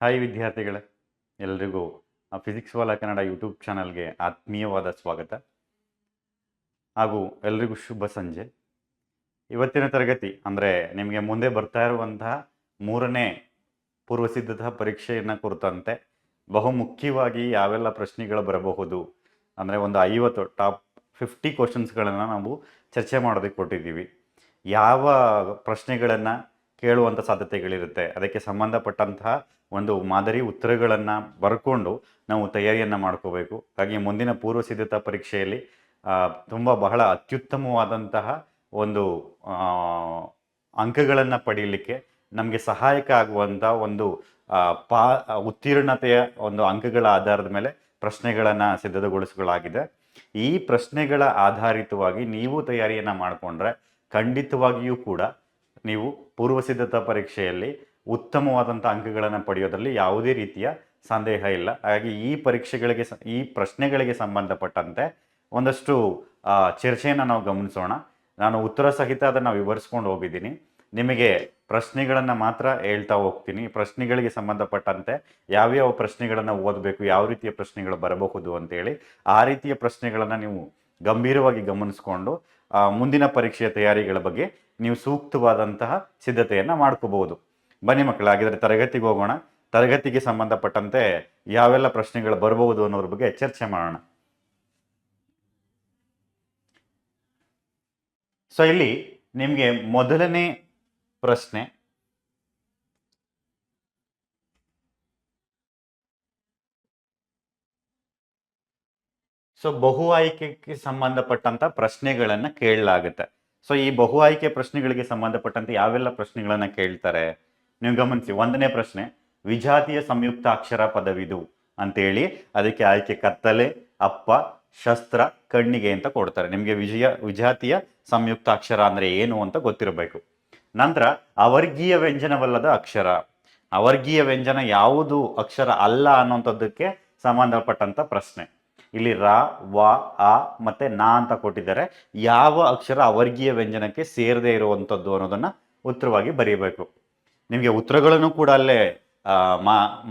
Hi ವಿದ್ಯಾರ್ಥಿಗಳೇ, ಎಲ್ರಿಗೂ physics ವಾಲ Kannada YouTube ಚಾನಲ್ಗೆ ಆತ್ಮೀಯವಾದ ಸ್ವಾಗತ ಹಾಗೂ ಎಲ್ರಿಗೂ ಶುಭ ಸಂಜೆ. ಇವತ್ತಿನ ತರಗತಿ ಅಂದರೆ ನಿಮಗೆ ಮುಂದೆ ಬರ್ತಾ ಇರುವಂತಹ 3ನೇ ಪೂರ್ವಸಿದ್ಧತಾ ಪರೀಕ್ಷೆಯನ್ನು ಕುರಿತಂತೆ ಬಹುಮುಖ್ಯವಾಗಿ ಯಾವೆಲ್ಲ ಪ್ರಶ್ನೆಗಳು ಬರಬಹುದು ಅಂದರೆ ಒಂದು 50 ಟಾಪ್ 50 ಕ್ವಶನ್ಸ್ಗಳನ್ನು ನಾವು ಚರ್ಚೆ ಮಾಡೋದಕ್ಕೆ ಕೊಟ್ಟಿದ್ದೀವಿ. ಯಾವ ಪ್ರಶ್ನೆಗಳನ್ನು ಕೇಳುವಂಥ ಸಾಧ್ಯತೆಗಳಿರುತ್ತೆ, ಅದಕ್ಕೆ ಸಂಬಂಧಪಟ್ಟಂತಹ ಒಂದು ಮಾದರಿ ಉತ್ತರಗಳನ್ನು ಬರ್ಕೊಂಡು ನಾವು ತಯಾರಿಯನ್ನು ಮಾಡ್ಕೋಬೇಕು. ಹಾಗೆ ಮುಂದಿನ ಪೂರ್ವಸಿದ್ಧತಾ ಪರೀಕ್ಷೆಯಲ್ಲಿ ಬಹಳ ಅತ್ಯುತ್ತಮವಾದಂತಹ ಒಂದು ಅಂಕಗಳನ್ನು ಪಡೀಲಿಕ್ಕೆ ನಮಗೆ ಸಹಾಯಕ ಆಗುವಂಥ ಒಂದು ಉತ್ತೀರ್ಣತೆಯ ಒಂದು ಅಂಕಗಳ ಆಧಾರದ ಮೇಲೆ ಪ್ರಶ್ನೆಗಳನ್ನು ಸಿದ್ಧತೆಗೊಳಿಸಲಾಗಿದೆ. ಈ ಪ್ರಶ್ನೆಗಳ ಆಧಾರಿತವಾಗಿ ನೀವು ತಯಾರಿಯನ್ನು ಮಾಡಿಕೊಂಡ್ರೆ ಖಂಡಿತವಾಗಿಯೂ ಕೂಡ ನೀವು ಪೂರ್ವಸಿದ್ಧತಾ ಪರೀಕ್ಷೆಯಲ್ಲಿ ಉತ್ತಮವಾದಂಥ ಅಂಕಗಳನ್ನು ಪಡೆಯೋದ್ರಲ್ಲಿ ಯಾವುದೇ ರೀತಿಯ ಸಂದೇಹ ಇಲ್ಲ. ಹಾಗಾಗಿ ಈ ಪ್ರಶ್ನೆಗಳಿಗೆ ಸಂಬಂಧಪಟ್ಟಂತೆ ಒಂದಷ್ಟು ಚರ್ಚೆಯನ್ನು ನಾವು ಗಮನಿಸೋಣ. ನಾನು ಉತ್ತರ ಸಹಿತ ಅದನ್ನು ವಿವರಿಸ್ಕೊಂಡು ಹೋಗಿದ್ದೀನಿ. ನಿಮಗೆ ಪ್ರಶ್ನೆಗಳನ್ನು ಮಾತ್ರ ಹೇಳ್ತಾ ಹೋಗ್ತೀನಿ. ಪ್ರಶ್ನೆಗಳಿಗೆ ಸಂಬಂಧಪಟ್ಟಂತೆ ಯಾವ್ಯಾವ ಪ್ರಶ್ನೆಗಳನ್ನು ಓದಬೇಕು, ಯಾವ ರೀತಿಯ ಪ್ರಶ್ನೆಗಳು ಬರಬಹುದು ಅಂತೇಳಿ ಆ ರೀತಿಯ ಪ್ರಶ್ನೆಗಳನ್ನು ನೀವು ಗಂಭೀರವಾಗಿ ಗಮನಿಸ್ಕೊಂಡು ಮುಂದಿನ ಪರೀಕ್ಷೆಯ ತಯಾರಿಗಳ ಬಗ್ಗೆ ನೀವು ಸೂಕ್ತವಾದಂತಹ ಸಿದ್ಧತೆಯನ್ನು ಮಾಡ್ಕೋಬಹುದು. ಬನ್ನಿ ಮಕ್ಕಳು, ಹಾಗಿದ್ರೆ ತರಗತಿಗೆ ಹೋಗೋಣ. ತರಗತಿಗೆ ಸಂಬಂಧಪಟ್ಟಂತೆ ಯಾವೆಲ್ಲ ಪ್ರಶ್ನೆಗಳು ಬರಬಹುದು ಅನ್ನೋದ್ರ ಬಗ್ಗೆ ಚರ್ಚೆ ಮಾಡೋಣ. ಸೊ ಇಲ್ಲಿ ನಿಮಗೆ ಮೊದಲನೇ ಪ್ರಶ್ನೆ, ಸೊ ಬಹು ಆಯ್ಕೆಗೆ ಸಂಬಂಧಪಟ್ಟಂತ ಪ್ರಶ್ನೆಗಳನ್ನ ಕೇಳಲಾಗುತ್ತೆ. ಸೊ ಈ ಬಹು ಆಯ್ಕೆ ಪ್ರಶ್ನೆಗಳಿಗೆ ಸಂಬಂಧಪಟ್ಟಂತೆ ಯಾವೆಲ್ಲ ಪ್ರಶ್ನೆಗಳನ್ನ ಕೇಳ್ತಾರೆ ನೀವು ಗಮನಿಸಿ. 1ನೇ ಪ್ರಶ್ನೆ, ವಿಜಾತಿಯ ಸಂಯುಕ್ತ ಅಕ್ಷರ ಪದವಿದು ಅಂತೇಳಿ ಅದಕ್ಕೆ ಆಯ್ಕೆ ಕತ್ತಲೆ, ಅಪ್ಪ, ಶಸ್ತ್ರ, ಕಣ್ಣಿಗೆ ಅಂತ ಕೊಡ್ತಾರೆ. ನಿಮಗೆ ವಿಜಾತಿಯ ಸಂಯುಕ್ತ ಅಕ್ಷರ ಅಂದ್ರೆ ಏನು ಅಂತ ಗೊತ್ತಿರಬೇಕು. ನಂತರ ಅವರ್ಗೀಯ ವ್ಯಂಜನವಲ್ಲದ ಅಕ್ಷರ, ಅವರ್ಗೀಯ ವ್ಯಂಜನ ಯಾವುದು ಅಕ್ಷರ ಅಲ್ಲ ಅನ್ನೋಂಥದ್ದಕ್ಕೆ ಸಂಬಂಧಪಟ್ಟಂತ ಪ್ರಶ್ನೆ. ಇಲ್ಲಿ ರ, ವ, ಅ ಮತ್ತೆ ನ ಅಂತ ಕೊಟ್ಟಿದ್ದಾರೆ. ಯಾವ ಅಕ್ಷರ ಅವರ್ಗೀಯ ವ್ಯಂಜನಕ್ಕೆ ಸೇರದೆ ಇರುವಂಥದ್ದು ಅನ್ನೋದನ್ನ ಉತ್ತರವಾಗಿ ಬರೀಬೇಕು. ನಿಮಗೆ ಉತ್ತರಗಳನ್ನು ಕೂಡ ಅಲ್ಲೇ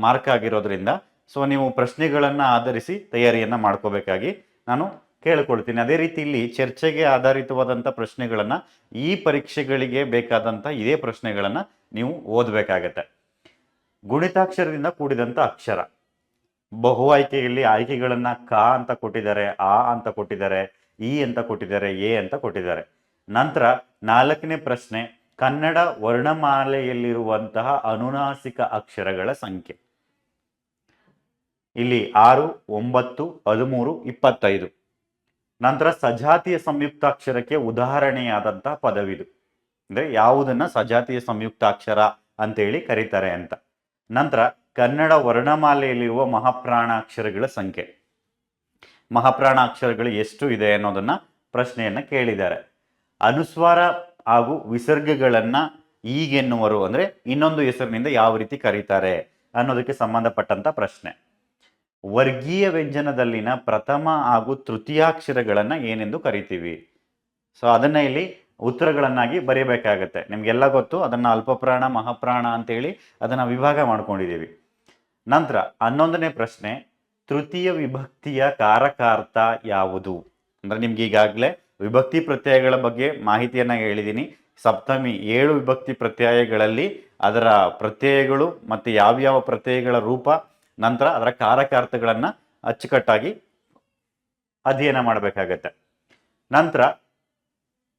ಮಾರ್ಕ್ ಆಗಿರೋದ್ರಿಂದ ಸೊ ನೀವು ಪ್ರಶ್ನೆಗಳನ್ನು ಆಧರಿಸಿ ತಯಾರಿಯನ್ನು ಮಾಡ್ಕೋಬೇಕಾಗಿ ನಾನು ಕೇಳಿಕೊಳ್ತೀನಿ. ಅದೇ ರೀತಿ ಇಲ್ಲಿ ಚರ್ಚೆಗೆ ಆಧಾರಿತವಾದಂಥ ಪ್ರಶ್ನೆಗಳನ್ನು ಈ ಪರೀಕ್ಷೆಗಳಿಗೆ ಬೇಕಾದಂಥ ಇದೇ ಪ್ರಶ್ನೆಗಳನ್ನು ನೀವು ಓದಬೇಕಾಗತ್ತೆ. ಗುಣಿತಾಕ್ಷರದಿಂದ ಕೂಡಿದಂಥ ಅಕ್ಷರ, ಬಹು ಆಯ್ಕೆಯಲ್ಲಿ ಆಯ್ಕೆಗಳನ್ನ ಕ ಅಂತ ಕೊಟ್ಟಿದ್ದಾರೆ, ಆ ಅಂತ ಕೊಟ್ಟಿದ್ದಾರೆ, ಇ ಅಂತ ಕೊಟ್ಟಿದ್ದಾರೆ, ಎ ಅಂತ ಕೊಟ್ಟಿದ್ದಾರೆ. ನಂತರ 4ನೇ ಪ್ರಶ್ನೆ, ಕನ್ನಡ ವರ್ಣಮಾಲೆಯಲ್ಲಿರುವಂತಹ ಅನುನಾಸಿಕ ಅಕ್ಷರಗಳ ಸಂಖ್ಯೆ. ಇಲ್ಲಿ 6, 9, 13, 25. ನಂತರ ಸಜಾತಿಯ ಸಂಯುಕ್ತಾಕ್ಷರಕ್ಕೆ ಉದಾಹರಣೆಯಾದಂತಹ ಪದವಿದು, ಅಂದ್ರೆ ಯಾವುದನ್ನ ಸಜಾತಿಯ ಸಂಯುಕ್ತಾಕ್ಷರ ಅಂತೇಳಿ ಕರೀತಾರೆ ಅಂತ. ನಂತರ ಕನ್ನಡ ವರ್ಣಮಾಲೆಯಲ್ಲಿರುವ ಮಹಾಪ್ರಾಣಾಕ್ಷರಗಳ ಸಂಖ್ಯೆ, ಮಹಾಪ್ರಾಣಾಕ್ಷರಗಳು ಎಷ್ಟು ಇದೆ ಅನ್ನೋದನ್ನ ಪ್ರಶ್ನೆಯನ್ನ ಕೇಳಿದ್ದಾರೆ. ಅನುಸ್ವಾರ ಹಾಗೂ ವಿಸರ್ಗಗಳನ್ನ ಈಗೆನ್ನುವರು ಅಂದ್ರೆ ಇನ್ನೊಂದು ಹೆಸರಿನಿಂದ ಯಾವ ರೀತಿ ಕರೀತಾರೆ ಅನ್ನೋದಕ್ಕೆ ಸಂಬಂಧಪಟ್ಟಂತ ಪ್ರಶ್ನೆ. ವರ್ಗೀಯ ವ್ಯಂಜನದಲ್ಲಿನ ಪ್ರಥಮ ಹಾಗೂ ತೃತೀಯಾಕ್ಷರಗಳನ್ನ ಏನೆಂದು ಕರಿತೀವಿ? ಸೊ ಅದನ್ನ ಇಲ್ಲಿ ಉತ್ತರಗಳನ್ನಾಗಿ ಬರೀಬೇಕಾಗತ್ತೆ. ನಿಮ್ಗೆಲ್ಲ ಗೊತ್ತು, ಅದನ್ನ ಅಲ್ಪಪ್ರಾಣ, ಮಹಾಪ್ರಾಣ ಅಂತೇಳಿ ಅದನ್ನ ವಿಭಾಗ ಮಾಡ್ಕೊಂಡಿದ್ದೀವಿ. ನಂತರ 11ನೇ ಪ್ರಶ್ನೆ, ತೃತೀಯ ವಿಭಕ್ತಿಯ ಕಾರಕಾರ್ಥ ಯಾವುದು? ಅಂದ್ರೆ ನಿಮ್ಗೆ ಈಗಾಗಲೇ ವಿಭಕ್ತಿ ಪ್ರತ್ಯಯಗಳ ಬಗ್ಗೆ ಮಾಹಿತಿಯನ್ನ ಹೇಳಿದ್ದೀನಿ. ಸಪ್ತಮಿ 7 ವಿಭಕ್ತಿ ಪ್ರತ್ಯಯಗಳಲ್ಲಿ ಅದರ ಪ್ರತ್ಯಯಗಳು ಮತ್ತೆ ಯಾವ್ಯಾವ ಪ್ರತ್ಯಯಗಳ ರೂಪ, ನಂತರ ಅದರ ಕಾರಕಾರ್ಥಗಳನ್ನ ಅಚ್ಚುಕಟ್ಟಾಗಿ ಅಧ್ಯಯನ ಮಾಡಬೇಕಾಗತ್ತೆ. ನಂತರ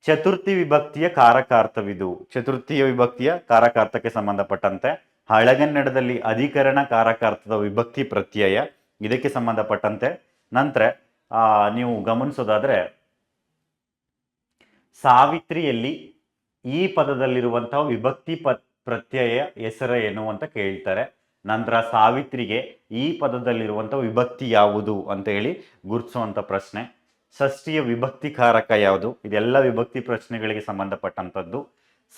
ಚತುರ್ಥಿ ವಿಭಕ್ತಿಯ ಕಾರಕಾರ್ಥವಿದು. ಚತುರ್ಥಿಯ ವಿಭಕ್ತಿಯ ಕಾರಕಾರ್ಥಕ್ಕೆ ಸಂಬಂಧಪಟ್ಟಂತೆ ಹಳಗನ್ನಡದಲ್ಲಿ ಅಧಿಕರಣ ಕಾರಕಾರ್ಥದ ವಿಭಕ್ತಿ ಪ್ರತ್ಯಯ, ಇದಕ್ಕೆ ಸಂಬಂಧಪಟ್ಟಂತೆ. ನಂತರ ನೀವು ಗಮನಿಸೋದಾದ್ರೆ ಸಾವಿತ್ರಿಯಲ್ಲಿ ಈ ಪದದಲ್ಲಿರುವಂತಹ ವಿಭಕ್ತಿ ಪ್ರತ್ಯಯ ಹೆಸರು ಏನು ಅಂತ ಕೇಳ್ತಾರೆ. ನಂತರ ಸಾವಿತ್ರಿಗೆ ಈ ಪದದಲ್ಲಿರುವಂತಹ ವಿಭಕ್ತಿ ಯಾವುದು ಅಂತ ಹೇಳಿ ಗುರುತಿಸುವಂತ ಪ್ರಶ್ನೆ. ಷಷ್ಠಿಯ ವಿಭಕ್ತಿ ಕಾರಕ ಯಾವುದು? ಇದೆಲ್ಲ ವಿಭಕ್ತಿ ಪ್ರಶ್ನೆಗಳಿಗೆ ಸಂಬಂಧಪಟ್ಟಂಥದ್ದು.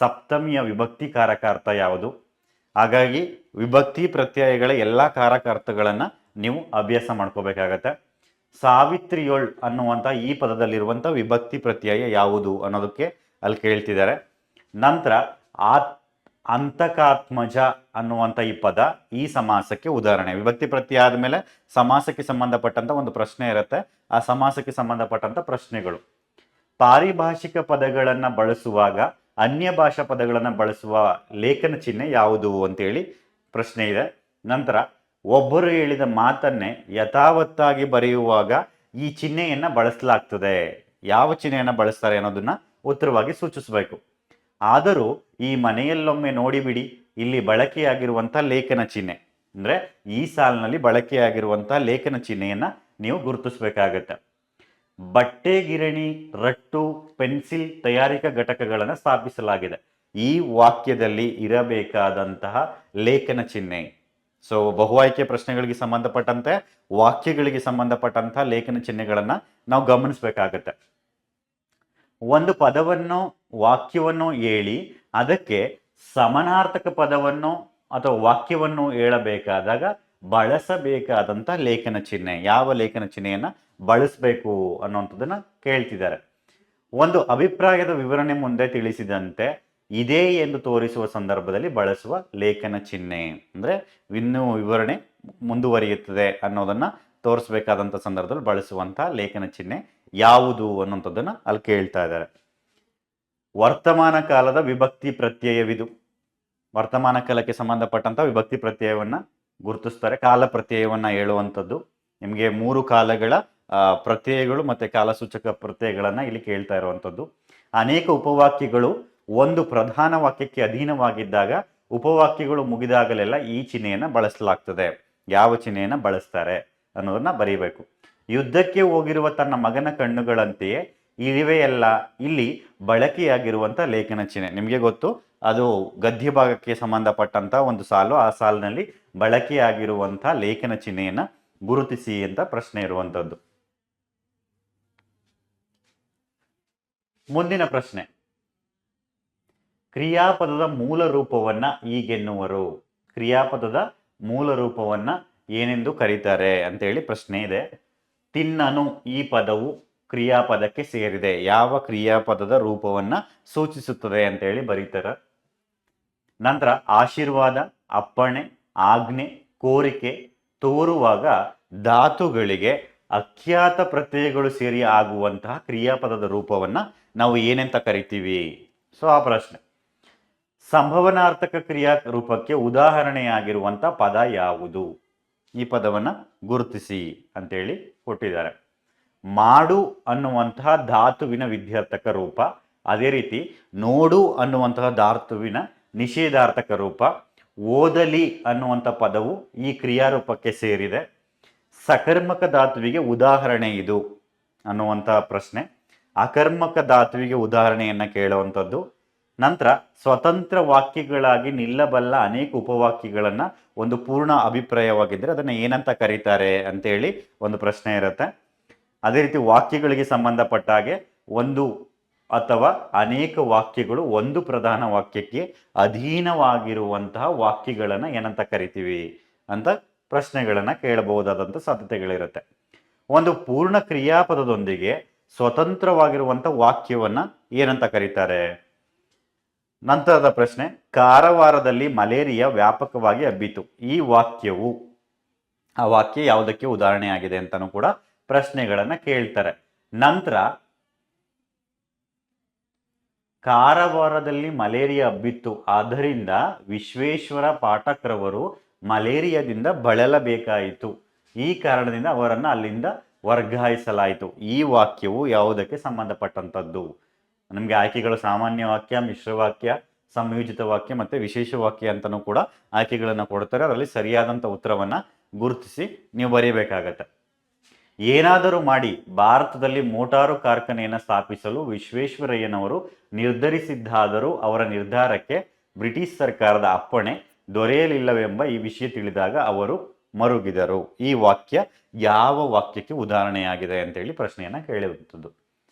ಸಪ್ತಮಿಯ ವಿಭಕ್ತಿ ಕಾರಕಾರ್ಥ ಯಾವುದು? ಹಾಗಾಗಿ ವಿಭಕ್ತಿ ಪ್ರತ್ಯಯಗಳ ಎಲ್ಲ ಕಾರಕಾರ್ಥಗಳನ್ನ ನೀವು ಅಭ್ಯಾಸ ಮಾಡ್ಕೋಬೇಕಾಗತ್ತೆ. ಸಾವಿತ್ರಿಯೊಳ್ ಅನ್ನುವಂಥ ಈ ಪದದಲ್ಲಿರುವಂಥ ವಿಭಕ್ತಿ ಪ್ರತ್ಯಯ ಯಾವುದು ಅನ್ನೋದಕ್ಕೆ ಅಲ್ಲಿ ಕೇಳ್ತಿದ್ದಾರೆ. ನಂತರ ಅಂತಕಾತ್ಮಜ ಅನ್ನುವಂಥ ಈ ಪದ ಈ ಸಮಾಸಕ್ಕೆ ಉದಾಹರಣೆ. ವಿಭಕ್ತಿ ಪ್ರತ್ಯಯ ಆದಮೇಲೆ ಸಮಾಸಕ್ಕೆ ಸಂಬಂಧಪಟ್ಟಂತ ಒಂದು ಪ್ರಶ್ನೆ ಇರುತ್ತೆ. ಆ ಸಮಾಸಕ್ಕೆ ಸಂಬಂಧಪಟ್ಟಂತ ಪ್ರಶ್ನೆಗಳು. ಪಾರಿಭಾಷಿಕ ಪದಗಳನ್ನ ಬಳಸುವಾಗ ಅನ್ಯ ಭಾಷಾ ಪದಗಳನ್ನ ಬಳಸುವ ಲೇಖನ ಚಿಹ್ನೆ ಯಾವುದು ಅಂತೇಳಿ ಪ್ರಶ್ನೆ ಇದೆ. ನಂತರ ಒಬ್ಬರು ಹೇಳಿದ ಮಾತನ್ನೇ ಯಥಾವತ್ತಾಗಿ ಬರೆಯುವಾಗ ಈ ಚಿಹ್ನೆಯನ್ನ ಬಳಸಲಾಗ್ತದೆ. ಯಾವ ಚಿಹ್ನೆಯನ್ನ ಬಳಸ್ತಾರೆ ಅನ್ನೋದನ್ನ ಉತ್ತರವಾಗಿ ಸೂಚಿಸಬೇಕು. ಆದರೂ ಈ ಮನೆಯಲ್ಲೊಮ್ಮೆ ನೋಡಿಬಿಡಿ, ಇಲ್ಲಿ ಬಳಕೆಯಾಗಿರುವಂತಹ ಲೇಖನ ಚಿಹ್ನೆ ಅಂದ್ರೆ ಈ ಸಾಲಿನಲ್ಲಿ ಬಳಕೆಯಾಗಿರುವಂತಹ ಲೇಖನ ಚಿಹ್ನೆಯನ್ನ ನೀವು ಗುರುತಿಸಬೇಕಾಗತ್ತೆ. ಬಟ್ಟೆ ಗಿರಣಿ, ರಟ್ಟು, ಪೆನ್ಸಿಲ್ ತಯಾರಿಕಾ ಘಟಕಗಳನ್ನು ಸ್ಥಾಪಿಸಲಾಗಿದೆ. ಈ ವಾಕ್ಯದಲ್ಲಿ ಇರಬೇಕಾದಂತಹ ಲೇಖನ ಚಿಹ್ನೆ. ಸೊ ಬಹು ಆಯ್ಕೆ ಪ್ರಶ್ನೆಗಳಿಗೆ ಸಂಬಂಧಪಟ್ಟಂತೆ ವಾಕ್ಯಗಳಿಗೆ ಸಂಬಂಧಪಟ್ಟಂತಹ ಲೇಖನ ಚಿಹ್ನೆಗಳನ್ನ ನಾವು ಗಮನಿಸಬೇಕಾಗತ್ತೆ. ಒಂದು ಪದವನ್ನು ವಾಕ್ಯವನ್ನು ಹೇಳಿ ಅದಕ್ಕೆ ಸಮಾನಾರ್ಥಕ ಪದವನ್ನು ಅಥವಾ ವಾಕ್ಯವನ್ನು ಹೇಳಬೇಕಾದಾಗ ಬಳಸಬೇಕಾದಂತ ಲೇಖನ ಚಿಹ್ನೆ, ಯಾವ ಲೇಖನ ಚಿಹ್ನೆಯನ್ನ ಬಳಸಬೇಕು ಅನ್ನುವಂಥದ್ದನ್ನ ಕೇಳ್ತಿದ್ದಾರೆ. ಒಂದು ಅಭಿಪ್ರಾಯದ ವಿವರಣೆ ಮುಂದೆ ತಿಳಿಸಿದಂತೆ ಇದೆ ಎಂದು ತೋರಿಸುವ ಸಂದರ್ಭದಲ್ಲಿ ಬಳಸುವ ಲೇಖನ ಚಿಹ್ನೆ ಅಂದ್ರೆ ಇನ್ನೂ ವಿವರಣೆ ಮುಂದುವರಿಯುತ್ತದೆ ಅನ್ನೋದನ್ನ ತೋರಿಸಬೇಕಾದಂತ ಸಂದರ್ಭದಲ್ಲಿ ಬಳಸುವಂತಹ ಲೇಖನ ಚಿಹ್ನೆ ಯಾವುದು ಅನ್ನುವಂಥದ್ದನ್ನ ಅಲ್ಲಿ ಕೇಳ್ತಾ ಇದ್ದಾರೆ. ವರ್ತಮಾನ ಕಾಲದ ವಿಭಕ್ತಿ ಪ್ರತ್ಯಯವಿದು. ವರ್ತಮಾನ ಕಾಲಕ್ಕೆ ಸಂಬಂಧಪಟ್ಟಂತ ವಿಭಕ್ತಿ ಪ್ರತ್ಯಯವನ್ನ ಗುರುತಿಸ್ತಾರೆ. ಕಾಲ ಪ್ರತ್ಯಯವನ್ನ ಹೇಳುವಂಥದ್ದು. ನಿಮಗೆ 3 ಕಾಲಗಳ ಪ್ರತ್ಯಯಗಳು ಮತ್ತೆ ಕಾಲಸೂಚಕ ಪ್ರತ್ಯಯಗಳನ್ನ ಇಲ್ಲಿ ಕೇಳ್ತಾ ಇರುವಂಥದ್ದು. ಅನೇಕ ಉಪವಾಕ್ಯಗಳು ಒಂದು ಪ್ರಧಾನ ವಾಕ್ಯಕ್ಕೆ ಅಧೀನವಾಗಿದ್ದಾಗ ಉಪವಾಕ್ಯಗಳು ಮುಗಿದಾಗಲೆಲ್ಲ ಈ ಚಿಹ್ನೆಯನ್ನ ಬಳಸಲಾಗ್ತದೆ. ಯಾವ ಚಿಹ್ನೆಯನ್ನ ಬಳಸ್ತಾರೆ ಅನ್ನೋದನ್ನ ಬರೀಬೇಕು. ಯುದ್ಧಕ್ಕೆ ಹೋಗಿರುವ ತನ್ನ ಮಗನ ಕಣ್ಣುಗಳಂತೆಯೇ ಇವೆಯಲ್ಲ ಇಲ್ಲಿ ಬಳಕೆಯಾಗಿರುವಂತ ಲೇಖನ ಚಿಹ್ನೆ. ನಿಮಗೆ ಗೊತ್ತು, ಅದು ಗದ್ಯ ಭಾಗಕ್ಕೆ ಸಂಬಂಧಪಟ್ಟಂತ ಒಂದು ಸಾಲು. ಆ ಸಾಲಿನಲ್ಲಿ ಬಳಕೆಯಾಗಿರುವಂತಹ ಲೇಖನ ಚಿಹ್ನೆಯನ್ನ ಗುರುತಿಸಿ ಅಂತ ಪ್ರಶ್ನೆ ಇರುವಂತದ್ದು. ಮುಂದಿನ ಪ್ರಶ್ನೆ, ಕ್ರಿಯಾಪದದ ಮೂಲ ರೂಪವನ್ನ ಹೀಗೆನ್ನುವರು. ಕ್ರಿಯಾಪದದ ಮೂಲ ರೂಪವನ್ನ ಏನೆಂದು ಕರೀತಾರೆ ಅಂತ ಹೇಳಿ ಪ್ರಶ್ನೆ ಇದೆ. ತಿನ್ನನು ಈ ಪದವು ಕ್ರಿಯಾಪದಕ್ಕೆ ಸೇರಿದೆ. ಯಾವ ಕ್ರಿಯಾಪದದ ರೂಪವನ್ನ ಸೂಚಿಸುತ್ತದೆ ಅಂತ ಹೇಳಿ ಬರೀತಾರೆ. ನಂತರ ಆಶೀರ್ವಾದ, ಅಪ್ಪಣೆ, ಆಜ್ಞೆ, ಕೋರಿಕೆ ತೋರುವಾಗ ಧಾತುಗಳಿಗೆ ಅಖ್ಯಾತ ಪ್ರತ್ಯಯಗಳು ಸೇರಿ ಆಗುವಂತಹ ಕ್ರಿಯಾಪದದ ರೂಪವನ್ನ ನಾವು ಏನಂತ ಕರಿತೀವಿ? ಸೊ ಆ ಪ್ರಶ್ನೆ. ಸಂಭವನಾರ್ಥಕ ಕ್ರಿಯಾ ರೂಪಕ್ಕೆ ಉದಾಹರಣೆಯಾಗಿರುವಂತಹ ಪದ ಯಾವುದು? ಈ ಪದವನ್ನ ಗುರುತಿಸಿ ಅಂತೇಳಿ ಕೊಟ್ಟಿದ್ದಾರೆ. ಮಾಡು ಅನ್ನುವಂತಹ ಧಾತುವಿನ ವಿಧ್ಯರ್ಥಕ ರೂಪ, ಅದೇ ರೀತಿ ನೋಡು ಅನ್ನುವಂತಹ ಧಾತುವಿನ ನಿಷೇಧಾರ್ಥಕ ರೂಪ, ಓದಲಿ ಅನ್ನುವಂಥ ಪದವು ಈ ಕ್ರಿಯಾರೂಪಕ್ಕೆ ಸೇರಿದೆ. ಸಕರ್ಮಕ ಧಾತುವಿಗೆ ಉದಾಹರಣೆ ಇದು ಅನ್ನುವಂತಹ ಪ್ರಶ್ನೆ. ಅಕರ್ಮಕ ಧಾತುವಿಗೆ ಉದಾಹರಣೆಯನ್ನ ಕೇಳುವಂಥದ್ದು. ನಂತರ ಸ್ವತಂತ್ರ ವಾಕ್ಯಗಳಾಗಿ ನಿಲ್ಲಬಲ್ಲ ಅನೇಕ ಉಪವಾಕ್ಯಗಳನ್ನ ಒಂದು ಪೂರ್ಣ ಅಭಿಪ್ರಾಯವಾಗಿದ್ದರೆ ಅದನ್ನ ಏನಂತ ಕರೀತಾರೆ ಅಂತೇಳಿ ಒಂದು ಪ್ರಶ್ನೆ ಇರುತ್ತೆ. ಅದೇ ರೀತಿ ವಾಕ್ಯಗಳಿಗೆ ಸಂಬಂಧಪಟ್ಟ ಹಾಗೆ ಒಂದು ಅಥವಾ ಅನೇಕ ವಾಕ್ಯಗಳು ಒಂದು ಪ್ರಧಾನ ವಾಕ್ಯಕ್ಕೆ ಅಧೀನವಾಗಿರುವಂತಹ ವಾಕ್ಯಗಳನ್ನ ಏನಂತ ಕರಿತೀವಿ ಅಂತ ಪ್ರಶ್ನೆಗಳನ್ನ ಕೇಳಬಹುದಾದಂಥ ಸಾಧ್ಯತೆಗಳಿರುತ್ತೆ. ಒಂದು ಪೂರ್ಣ ಕ್ರಿಯಾಪದದೊಂದಿಗೆ ಸ್ವತಂತ್ರವಾಗಿರುವಂಥ ವಾಕ್ಯವನ್ನ ಏನಂತ ಕರೀತಾರೆ? ನಂತರದ ಪ್ರಶ್ನೆ, ಕಾರವಾರದಲ್ಲಿ ಮಲೇರಿಯಾ ವ್ಯಾಪಕವಾಗಿ ಹಬ್ಬಿತು. ಈ ವಾಕ್ಯವು ಆ ವಾಕ್ಯ ಯಾವುದಕ್ಕೆ ಉದಾಹರಣೆಯಾಗಿದೆ ಅಂತಾನೂ ಕೂಡ ಪ್ರಶ್ನೆಗಳನ್ನ ಕೇಳ್ತಾರೆ. ನಂತರ ಕಾರವಾರದಲ್ಲಿ ಮಲೇರಿಯಾ ಹಬ್ಬಿತ್ತು, ಆದ್ದರಿಂದ ವಿಶ್ವೇಶ್ವರ ಪಾಠಕ್ರವರು ಮಲೇರಿಯಾದಿಂದ ಬಳಲಬೇಕಾಯಿತು. ಈ ಕಾರಣದಿಂದ ಅವರನ್ನು ಅಲ್ಲಿಂದ ವರ್ಗಾಯಿಸಲಾಯಿತು. ಈ ವಾಕ್ಯವು ಯಾವುದಕ್ಕೆ ಸಂಬಂಧಪಟ್ಟಂಥದ್ದು? ನಮಗೆ ಆಯ್ಕೆಗಳು ಸಾಮಾನ್ಯ ವಾಕ್ಯ, ಮಿಶ್ರ ವಾಕ್ಯ, ಸಂಯೋಜಿತ ವಾಕ್ಯ ಮತ್ತೆ ವಿಶೇಷ ವಾಕ್ಯ ಅಂತಲೂ ಕೂಡ ಆಯ್ಕೆಗಳನ್ನು ಕೊಡ್ತಾರೆ. ಅದರಲ್ಲಿ ಸರಿಯಾದಂಥ ಉತ್ತರವನ್ನ ಗುರುತಿಸಿ ನೀವು ಬರೀಬೇಕಾಗತ್ತೆ. ಏನಾದರೂ ಮಾಡಿ ಭಾರತದಲ್ಲಿ ಮೋಟಾರು ಕಾರ್ಖಾನೆಯನ್ನು ಸ್ಥಾಪಿಸಲು ವಿಶ್ವೇಶ್ವರಯ್ಯನವರು ನಿರ್ಧರಿಸಿದ್ದಾದರೂ ಅವರ ನಿರ್ಧಾರಕ್ಕೆ ಬ್ರಿಟಿಷ್ ಸರ್ಕಾರದ ಅಪ್ಪಣೆ ದೊರೆಯಲಿಲ್ಲವೆಂಬ ಈ ವಿಷಯ ತಿಳಿದಾಗ ಅವರು ಮರುಗಿದರು. ಈ ವಾಕ್ಯ ಯಾವ ವಾಕ್ಯಕ್ಕೆ ಉದಾಹರಣೆಯಾಗಿದೆ ಅಂತೇಳಿ ಪ್ರಶ್ನೆಯನ್ನ ಕೇಳಿರುವಂಥದ್ದು.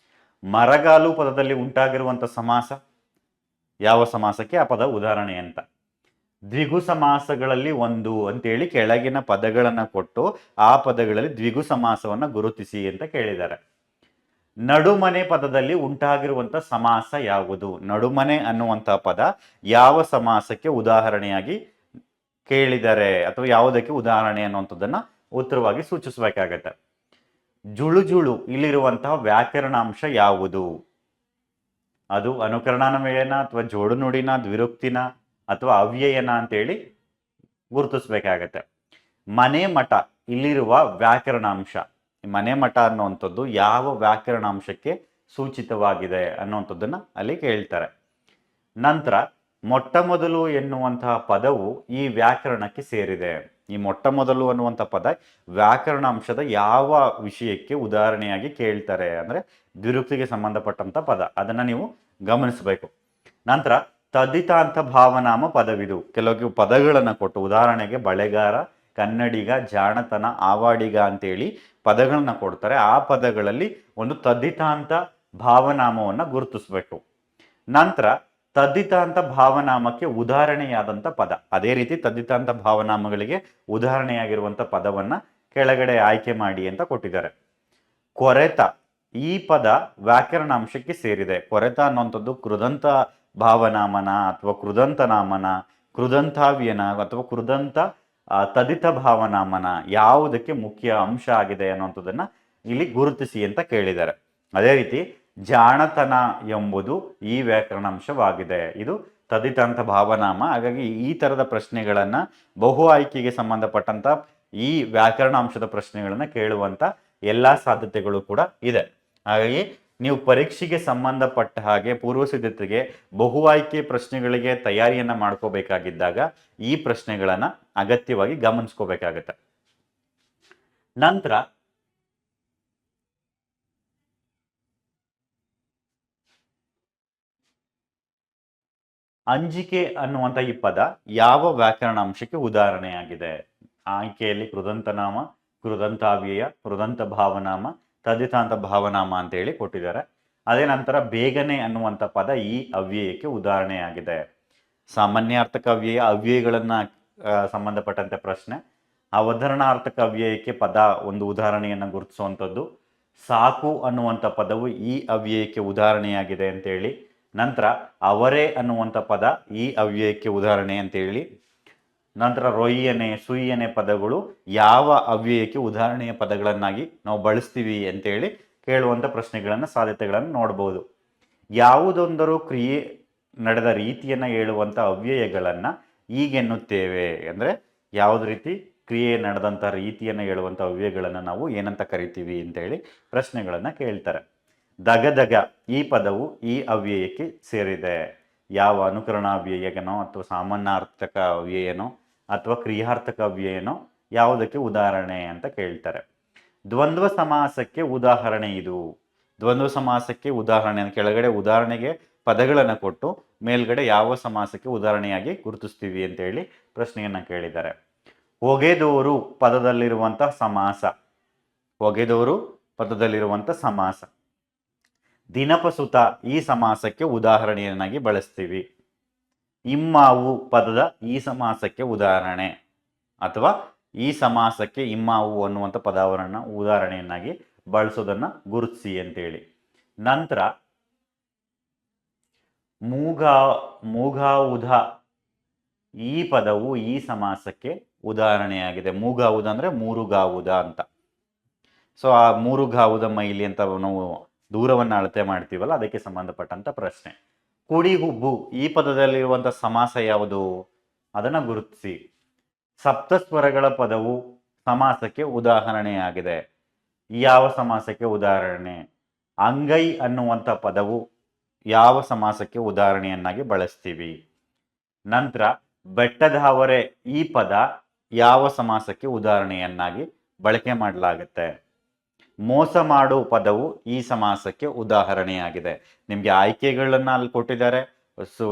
ಮರಗಾಲು ಪದದಲ್ಲಿ ಉಂಟಾಗಿರುವಂಥ ಸಮಾಸ ಯಾವ ಸಮಾಸಕ್ಕೆ ಆ ಪದ ಉದಾಹರಣೆ ಅಂತ? ದ್ವಿಗು ಸಮಾಸಗಳಲ್ಲಿ ಒಂದು ಅಂತೇಳಿ ಕೆಳಗಿನ ಪದಗಳನ್ನು ಕೊಟ್ಟು ಆ ಪದಗಳಲ್ಲಿ ದ್ವಿಗು ಸಮಾಸವನ್ನು ಗುರುತಿಸಿ ಅಂತ ಕೇಳಿದ್ದಾರೆ. ನಡುಮನೆ ಪದದಲ್ಲಿ ಉಂಟಾಗಿರುವಂತ ಸಮಾಸ ಯಾವುದು? ನಡುಮನೆ ಅನ್ನುವಂತ ಪದ ಯಾವ ಸಮಾಸಕ್ಕೆ ಉದಾಹರಣೆಯಾಗಿ ಕೇಳಿದರೆ ಅಥವಾ ಯಾವುದಕ್ಕೆ ಉದಾಹರಣೆ ಅನ್ನುವಂಥದ್ದನ್ನ ಉತ್ತರವಾಗಿ ಸೂಚಿಸಬೇಕಾಗತ್ತೆ. ಜುಳು ಜುಳು ಇಲ್ಲಿರುವಂತಹ ವ್ಯಾಕರಣಾಂಶ ಯಾವುದು? ಅದು ಅನುಕರಣಾನ್ವಯನ ಅಥವಾ ಜೋಡು ನುಡಿನ, ದ್ವಿರುಕ್ತಿನ ಅಥವಾ ಅವ್ಯಯನ ಅಂತೇಳಿ ಗುರುತಿಸ್ಬೇಕಾಗತ್ತೆ. ಮನೆ ಮಠ ಇಲ್ಲಿರುವ ವ್ಯಾಕರಣಾಂಶ, ಮನೆ ಮಠ ಅನ್ನುವಂಥದ್ದು ಯಾವ ವ್ಯಾಕರಣಾಂಶಕ್ಕೆ ಸೂಚಿತವಾಗಿದೆ ಅನ್ನುವಂಥದ್ದನ್ನ ಅಲ್ಲಿ ಕೇಳ್ತಾರೆ. ನಂತರ ಮೊಟ್ಟ ಮೊದಲು ಎನ್ನುವಂತಹ ಪದವು ಈ ವ್ಯಾಕರಣಕ್ಕೆ ಸೇರಿದೆ. ಈ ಮೊಟ್ಟ ಮೊದಲು ಅನ್ನುವಂಥ ಪದ ವ್ಯಾಕರಣಾಂಶದ ಯಾವ ವಿಷಯಕ್ಕೆ ಉದಾಹರಣೆಯಾಗಿ ಕೇಳ್ತಾರೆ ಅಂದ್ರೆ ದ್ವಿರುಕ್ತಿಗೆ ಸಂಬಂಧಪಟ್ಟಂತ ಪದ, ಅದನ್ನ ನೀವು ಗಮನಿಸಬೇಕು. ನಂತರ ತದ್ದಿತಾಂತ ಭಾವನಾಮ ಪದವಿದು. ಕೆಲವು ಪದಗಳನ್ನ ಕೊಟ್ಟು, ಉದಾಹರಣೆಗೆ ಬಳೆಗಾರ, ಕನ್ನಡಿಗ, ಜಾಣತನ, ಆವಾಡಿಗ ಅಂತೇಳಿ ಪದಗಳನ್ನ ಕೊಡ್ತಾರೆ. ಆ ಪದಗಳಲ್ಲಿ ಒಂದು ತದ್ದಿತಾಂತ ಭಾವನಾಮವನ್ನ ಗುರುತಿಸ್ಬೇಕು. ನಂತರ ತದ್ದಿತಾಂತ ಭಾವನಾಮಕ್ಕೆ ಉದಾಹರಣೆಯಾದಂಥ ಪದ, ಅದೇ ರೀತಿ ತದ್ದಿತಾಂತ ಭಾವನಾಮಗಳಿಗೆ ಉದಾಹರಣೆಯಾಗಿರುವಂಥ ಪದವನ್ನ ಕೆಳಗಡೆ ಆಯ್ಕೆ ಮಾಡಿ ಅಂತ ಕೊಟ್ಟಿದ್ದಾರೆ. ಕೊರೆತ ಈ ಪದ ವ್ಯಾಕರಣಾಂಶಕ್ಕೆ ಸೇರಿದೆ. ಕೊರೆತ ಅನ್ನುವಂಥದ್ದು ಕೃದಂತ ಭಾವನಾಮನ ಅಥವಾ ಕೃದಂತ ನಾಮನ, ಕೃದಂತಾವ್ಯನ ಅಥವಾ ಕೃದಂತ ತದಿತ ಭಾವನಾಮನ, ಯಾವುದಕ್ಕೆ ಮುಖ್ಯ ಅಂಶ ಆಗಿದೆ ಅನ್ನುವಂಥದ್ದನ್ನ ಇಲ್ಲಿ ಗುರುತಿಸಿ ಅಂತ ಕೇಳಿದ್ದಾರೆ. ಅದೇ ರೀತಿ ಜಾಣತನ ಎಂಬುದು ಈ ವ್ಯಾಕರಣಾಂಶವಾಗಿದೆ. ಇದು ತದಿತಾಂತ ಭಾವನಾಮ. ಹಾಗಾಗಿ ಈ ತರದ ಪ್ರಶ್ನೆಗಳನ್ನ ಬಹು ಆಯ್ಕೆಗೆ ಸಂಬಂಧಪಟ್ಟಂತ ಈ ವ್ಯಾಕರಣಾಂಶದ ಪ್ರಶ್ನೆಗಳನ್ನ ಕೇಳುವಂತ ಎಲ್ಲಾ ಸಾಧ್ಯತೆಗಳು ಕೂಡ ಇದೆ. ಹಾಗಾಗಿ ನೀವು ಪರೀಕ್ಷೆಗೆ ಸಂಬಂಧಪಟ್ಟ ಹಾಗೆ ಪೂರ್ವ ಸಿದ್ಧತೆಗೆ ಬಹು ಆಯ್ಕೆ ಪ್ರಶ್ನೆಗಳಿಗೆ ತಯಾರಿಯನ್ನ ಮಾಡ್ಕೋಬೇಕಾಗಿದ್ದಾಗ ಈ ಪ್ರಶ್ನೆಗಳನ್ನ ಅಗತ್ಯವಾಗಿ ಗಮನಿಸ್ಕೋಬೇಕಾಗತ್ತೆ. ನಂತರ ಅಂಜಿಕೆ ಅನ್ನುವಂಥ ಈ ಪದ ಯಾವ ವ್ಯಾಕರಣಾಂಶಕ್ಕೆ ಉದಾಹರಣೆಯಾಗಿದೆ? ಆಯ್ಕೆಯಲ್ಲಿ ಕೃದಂತನಾಮ, ಕೃದಂತಾವ್ಯಯ, ಕೃದಂತ ಭಾವನಾಮ, ತದಿತಾಂತ ಭಾವನಾಮ ಅಂತ ಹೇಳಿ ಕೊಟ್ಟಿದ್ದಾರೆ. ಅದೇ ನಂತರ ಬೇಗನೆ ಅನ್ನುವಂಥ ಪದ ಈ ಅವ್ಯಯಕ್ಕೆ ಉದಾಹರಣೆಯಾಗಿದೆ. ಸಾಮಾನ್ಯಾರ್ಥಕ ಅವ್ಯಯ, ಅವ್ಯಯಗಳನ್ನ ಸಂಬಂಧಪಟ್ಟಂತೆ ಪ್ರಶ್ನೆ. ಅವತರಣಾರ್ಥಕ ಅವ್ಯಯಕ್ಕೆ ಪದ ಒಂದು ಉದಾಹರಣೆಯನ್ನು ಗುರುತಿಸುವಂಥದ್ದು. ಸಾಕು ಅನ್ನುವಂಥ ಪದವು ಈ ಅವ್ಯಯಕ್ಕೆ ಉದಾಹರಣೆಯಾಗಿದೆ ಅಂತೇಳಿ. ನಂತರ ಅವರೇ ಅನ್ನುವಂಥ ಪದ ಈ ಅವ್ಯಯಕ್ಕೆ ಉದಾಹರಣೆ ಅಂತೇಳಿ. ನಂತರ ರೊಯ್ಯನೆ, ಸುಯ್ಯನೆ ಪದಗಳು ಯಾವ ಅವ್ಯಯಕ್ಕೆ ಉದಾಹರಣೆಯ ಪದಗಳನ್ನಾಗಿ ನಾವು ಬಳಸ್ತೀವಿ ಅಂತೇಳಿ ಕೇಳುವಂಥ ಪ್ರಶ್ನೆಗಳನ್ನು, ಸಾಧ್ಯತೆಗಳನ್ನು ನೋಡ್ಬೋದು. ಯಾವುದೊಂದರೂ ಕ್ರಿಯೆ ನಡೆದ ರೀತಿಯನ್ನು ಹೇಳುವಂಥ ಅವ್ಯಯಗಳನ್ನು ಈಗೆನ್ನುತ್ತೇವೆ ಅಂದರೆ ಯಾವುದೇ ರೀತಿ ಕ್ರಿಯೆ ನಡೆದಂಥ ರೀತಿಯನ್ನು ಹೇಳುವಂಥ ಅವ್ಯಯಗಳನ್ನು ನಾವು ಏನಂತ ಕರಿತೀವಿ ಅಂತೇಳಿ ಪ್ರಶ್ನೆಗಳನ್ನು ಕೇಳ್ತಾರೆ. ದಗದಗ ಈ ಪದವು ಈ ಅವ್ಯಯಕ್ಕೆ ಸೇರಿದೆ. ಯಾವ ಅನುಕರಣಾವ್ಯಯನೋ ಅಥವಾ ಸಾಮಾನ್ಯಾರ್ಥಕ ಅವ್ಯಯನೋ ಅಥವಾ ಕ್ರಿಯಾರ್ಥಕ ಅವ್ಯಯನೋ ಯಾವುದಕ್ಕೆ ಉದಾಹರಣೆ ಅಂತ ಕೇಳ್ತಾರೆ. ದ್ವಂದ್ವ ಸಮಾಸಕ್ಕೆ ಉದಾಹರಣೆ ಇದು. ದ್ವಂದ್ವ ಸಮಾಸಕ್ಕೆ ಉದಾಹರಣೆ ಕೆಳಗಡೆ ಉದಾಹರಣೆಗೆ ಪದಗಳನ್ನು ಕೊಟ್ಟು ಮೇಲ್ಗಡೆ ಯಾವ ಸಮಾಸಕ್ಕೆ ಉದಾಹರಣೆಯಾಗಿ ಗುರುತಿಸ್ತೀವಿ ಅಂತೇಳಿ ಪ್ರಶ್ನೆಯನ್ನ ಕೇಳಿದ್ದಾರೆ. ಒಗೆದೋರು ಪದದಲ್ಲಿರುವಂತಹ ಸಮಾಸ. ಒಗೆದೋರು ಪದದಲ್ಲಿರುವಂಥ ಸಮಾಸ. ದಿನಪಸುತ ಈ ಸಮಾಸಕ್ಕೆ ಉದಾಹರಣೆಯನ್ನಾಗಿ ಬಳಸ್ತೀವಿ. ಇಮ್ಮಾವು ಪದದ ಈ ಸಮಾಸಕ್ಕೆ ಉದಾಹರಣೆ ಅಥವಾ ಈ ಸಮಾಸಕ್ಕೆ ಇಮ್ಮಾವು ಅನ್ನುವಂಥ ಪದವನ್ನ ಉದಾಹರಣೆಯನ್ನಾಗಿ ಬಳಸೋದನ್ನ ಗುರುತಿಸಿ ಅಂತೇಳಿ. ನಂತರ ಮೂಗಾವುಧ ಈ ಪದವು ಈ ಸಮಾಸಕ್ಕೆ ಉದಾಹರಣೆಯಾಗಿದೆ. ಮೂಗಾವುದ ಅಂದ್ರೆ ಮೂರುಗಾವುದ ಅಂತ. ಸೊ ಆ ಮೂರುಗಾವುದ ಮೈಲಿ ಅಂತ ನಾವು ದೂರವನ್ನು ಅಳತೆ ಮಾಡ್ತೀವಲ್ಲ, ಅದಕ್ಕೆ ಸಂಬಂಧಪಟ್ಟಂತ ಪ್ರಶ್ನೆ. ಕುಡಿಹುಬ್ಬು ಈ ಪದದಲ್ಲಿರುವಂಥ ಸಮಾಸ ಯಾವುದು? ಅದನ್ನು ಗುರುತಿಸಿ. ಸಪ್ತಸ್ವರಗಳ ಪದವು ಸಮಾಸಕ್ಕೆ ಉದಾಹರಣೆಯಾಗಿದೆ. ಯಾವ ಸಮಾಸಕ್ಕೆ ಉದಾಹರಣೆ? ಅಂಗೈ ಅನ್ನುವಂಥ ಪದವು ಯಾವ ಸಮಾಸಕ್ಕೆ ಉದಾಹರಣೆಯನ್ನಾಗಿ ಬಳಸ್ತೀವಿ? ನಂತರ ಬೆಟ್ಟದ ಅವರೆ ಈ ಪದ ಯಾವ ಸಮಾಸಕ್ಕೆ ಉದಾಹರಣೆಯನ್ನಾಗಿ ಬಳಕೆ ಮಾಡಲಾಗುತ್ತೆ? ಮೋಸ ಮಾಡು ಪದವು ಈ ಸಮಾಸಕ್ಕೆ ಉದಾಹರಣೆಯಾಗಿದೆ. ನಿಮಗೆ ಆಯ್ಕೆಗಳನ್ನ ಅಲ್ಲಿ ಕೊಟ್ಟಿದ್ದಾರೆ,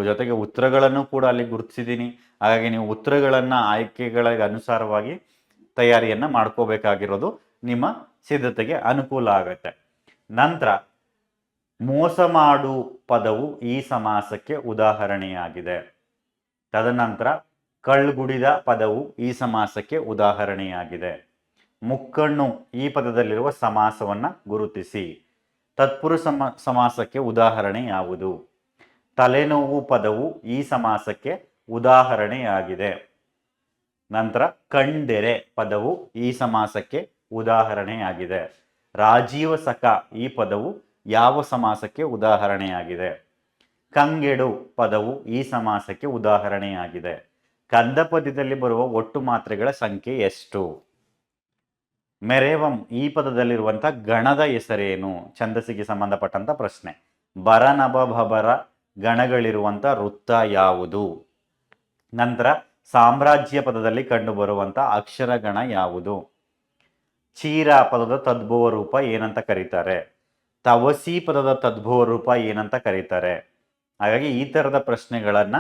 ಜೊತೆಗೆ ಉತ್ತರಗಳನ್ನು ಕೂಡ ಅಲ್ಲಿ ಗುರುತಿಸಿದ್ದೀನಿ. ಹಾಗಾಗಿ ನೀವು ಉತ್ತರಗಳನ್ನ ಆಯ್ಕೆಗಳಿಗೆ ಅನುಸಾರವಾಗಿ ತಯಾರಿಯನ್ನ ಮಾಡ್ಕೋಬೇಕಾಗಿರೋದು ನಿಮ್ಮ ಸಿದ್ಧತೆಗೆ ಅನುಕೂಲ ಆಗುತ್ತೆ. ನಂತರ ಮೋಸ ಮಾಡು ಪದವು ಈ ಸಮಾಸಕ್ಕೆ ಉದಾಹರಣೆಯಾಗಿದೆ. ತದನಂತರ ಕಳ್ಗುಡಿದ ಪದವು ಈ ಸಮಾಸಕ್ಕೆ ಉದಾಹರಣೆಯಾಗಿದೆ. ಮುಕ್ಕಣ್ಣು ಈ ಪದದಲ್ಲಿರುವ ಸಮಾಸವನ್ನ ಗುರುತಿಸಿ. ತತ್ಪುರುಷ ಸಮಾಸಕ್ಕೆ ಉದಾಹರಣೆ ಯಾವುದು? ತಲೆನೋವು ಪದವು ಈ ಸಮಾಸಕ್ಕೆ ಉದಾಹರಣೆಯಾಗಿದೆ. ನಂತರ ಕಂಡೆರೆ ಪದವು ಈ ಸಮಾಸಕ್ಕೆ ಉದಾಹರಣೆಯಾಗಿದೆ. ರಾಜೀವ ಸಖ ಈ ಪದವು ಯಾವ ಸಮಾಸಕ್ಕೆ ಉದಾಹರಣೆಯಾಗಿದೆ? ಕಂಗೆಡು ಪದವು ಈ ಸಮಾಸಕ್ಕೆ ಉದಾಹರಣೆಯಾಗಿದೆ. ಕಂದ ಪದ್ಯದಲ್ಲಿ ಬರುವ ಒಟ್ಟು ಮಾತ್ರೆಗಳ ಸಂಖ್ಯೆ ಎಷ್ಟು? ಮೆರೆವಂ ಈ ಪದದಲ್ಲಿರುವಂತಹ ಗಣದ ಹೆಸರೇನು? ಛಂದಸ್ಸಿಗೆ ಸಂಬಂಧಪಟ್ಟಂತ ಪ್ರಶ್ನೆ. ಬರನಭಬರ ಗಣಗಳಿರುವಂತ ವೃತ್ತ ಯಾವುದು? ನಂತರ ಸಾಮ್ರಾಜ್ಯ ಪದದಲ್ಲಿ ಕಂಡುಬರುವಂತ ಅಕ್ಷರಗಣ ಯಾವುದು? ಚೀರ ಪದದ ತದ್ಭವ ರೂಪ ಏನಂತ ಕರೀತಾರೆ? ತವಸಿ ಪದದ ತದ್ಭವ ರೂಪ ಏನಂತ ಕರೀತಾರೆ? ಹಾಗಾಗಿ ಈ ತರದ ಪ್ರಶ್ನೆಗಳನ್ನ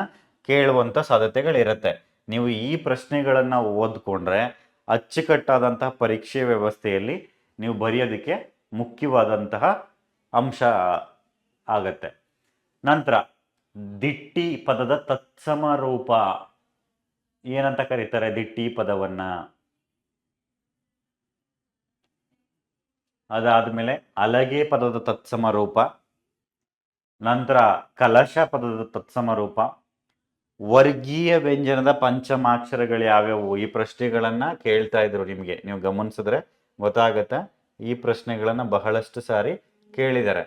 ಕೇಳುವಂತ ಸಾಧ್ಯತೆಗಳಿರುತ್ತೆ. ನೀವು ಈ ಪ್ರಶ್ನೆಗಳನ್ನ ಓದ್ಕೊಂಡ್ರೆ ಅಚ್ಚುಕಟ್ಟಾದಂತಹ ಪರೀಕ್ಷೆ ವ್ಯವಸ್ಥೆಯಲ್ಲಿ ನೀವು ಬರೆಯೋದಕ್ಕೆ ಮುಖ್ಯವಾದಂತಹ ಅಂಶ ಆಗತ್ತೆ. ನಂತರ ದಿಟ್ಟಿ ಪದದ ತತ್ಸಮ ರೂಪ ಏನಂತ ಕರೀತಾರೆ? ದಿಟ್ಟಿ ಪದವನ್ನ. ಅದಾದ್ಮೇಲೆ ಅಲಗೆ ಪದದ ತತ್ಸಮ ರೂಪ, ನಂತರ ಕಲಶ ಪದದ ತತ್ಸಮ ರೂಪ, ವರ್ಗೀಯ ವ್ಯಂಜನದ ಪಂಚಮಾಕ್ಷರಗಳು ಯಾವ್ಯಾವು? ಈ ಪ್ರಶ್ನೆಗಳನ್ನ ಕೇಳ್ತಾ ಇದ್ರು ನಿಮ್ಗೆ. ನೀವು ಗಮನಿಸಿದ್ರೆ ಗೊತ್ತಾಗತ್ತೆ. ಈ ಪ್ರಶ್ನೆಗಳನ್ನ ಬಹಳಷ್ಟು ಸಾರಿ ಕೇಳಿದ್ದಾರೆ.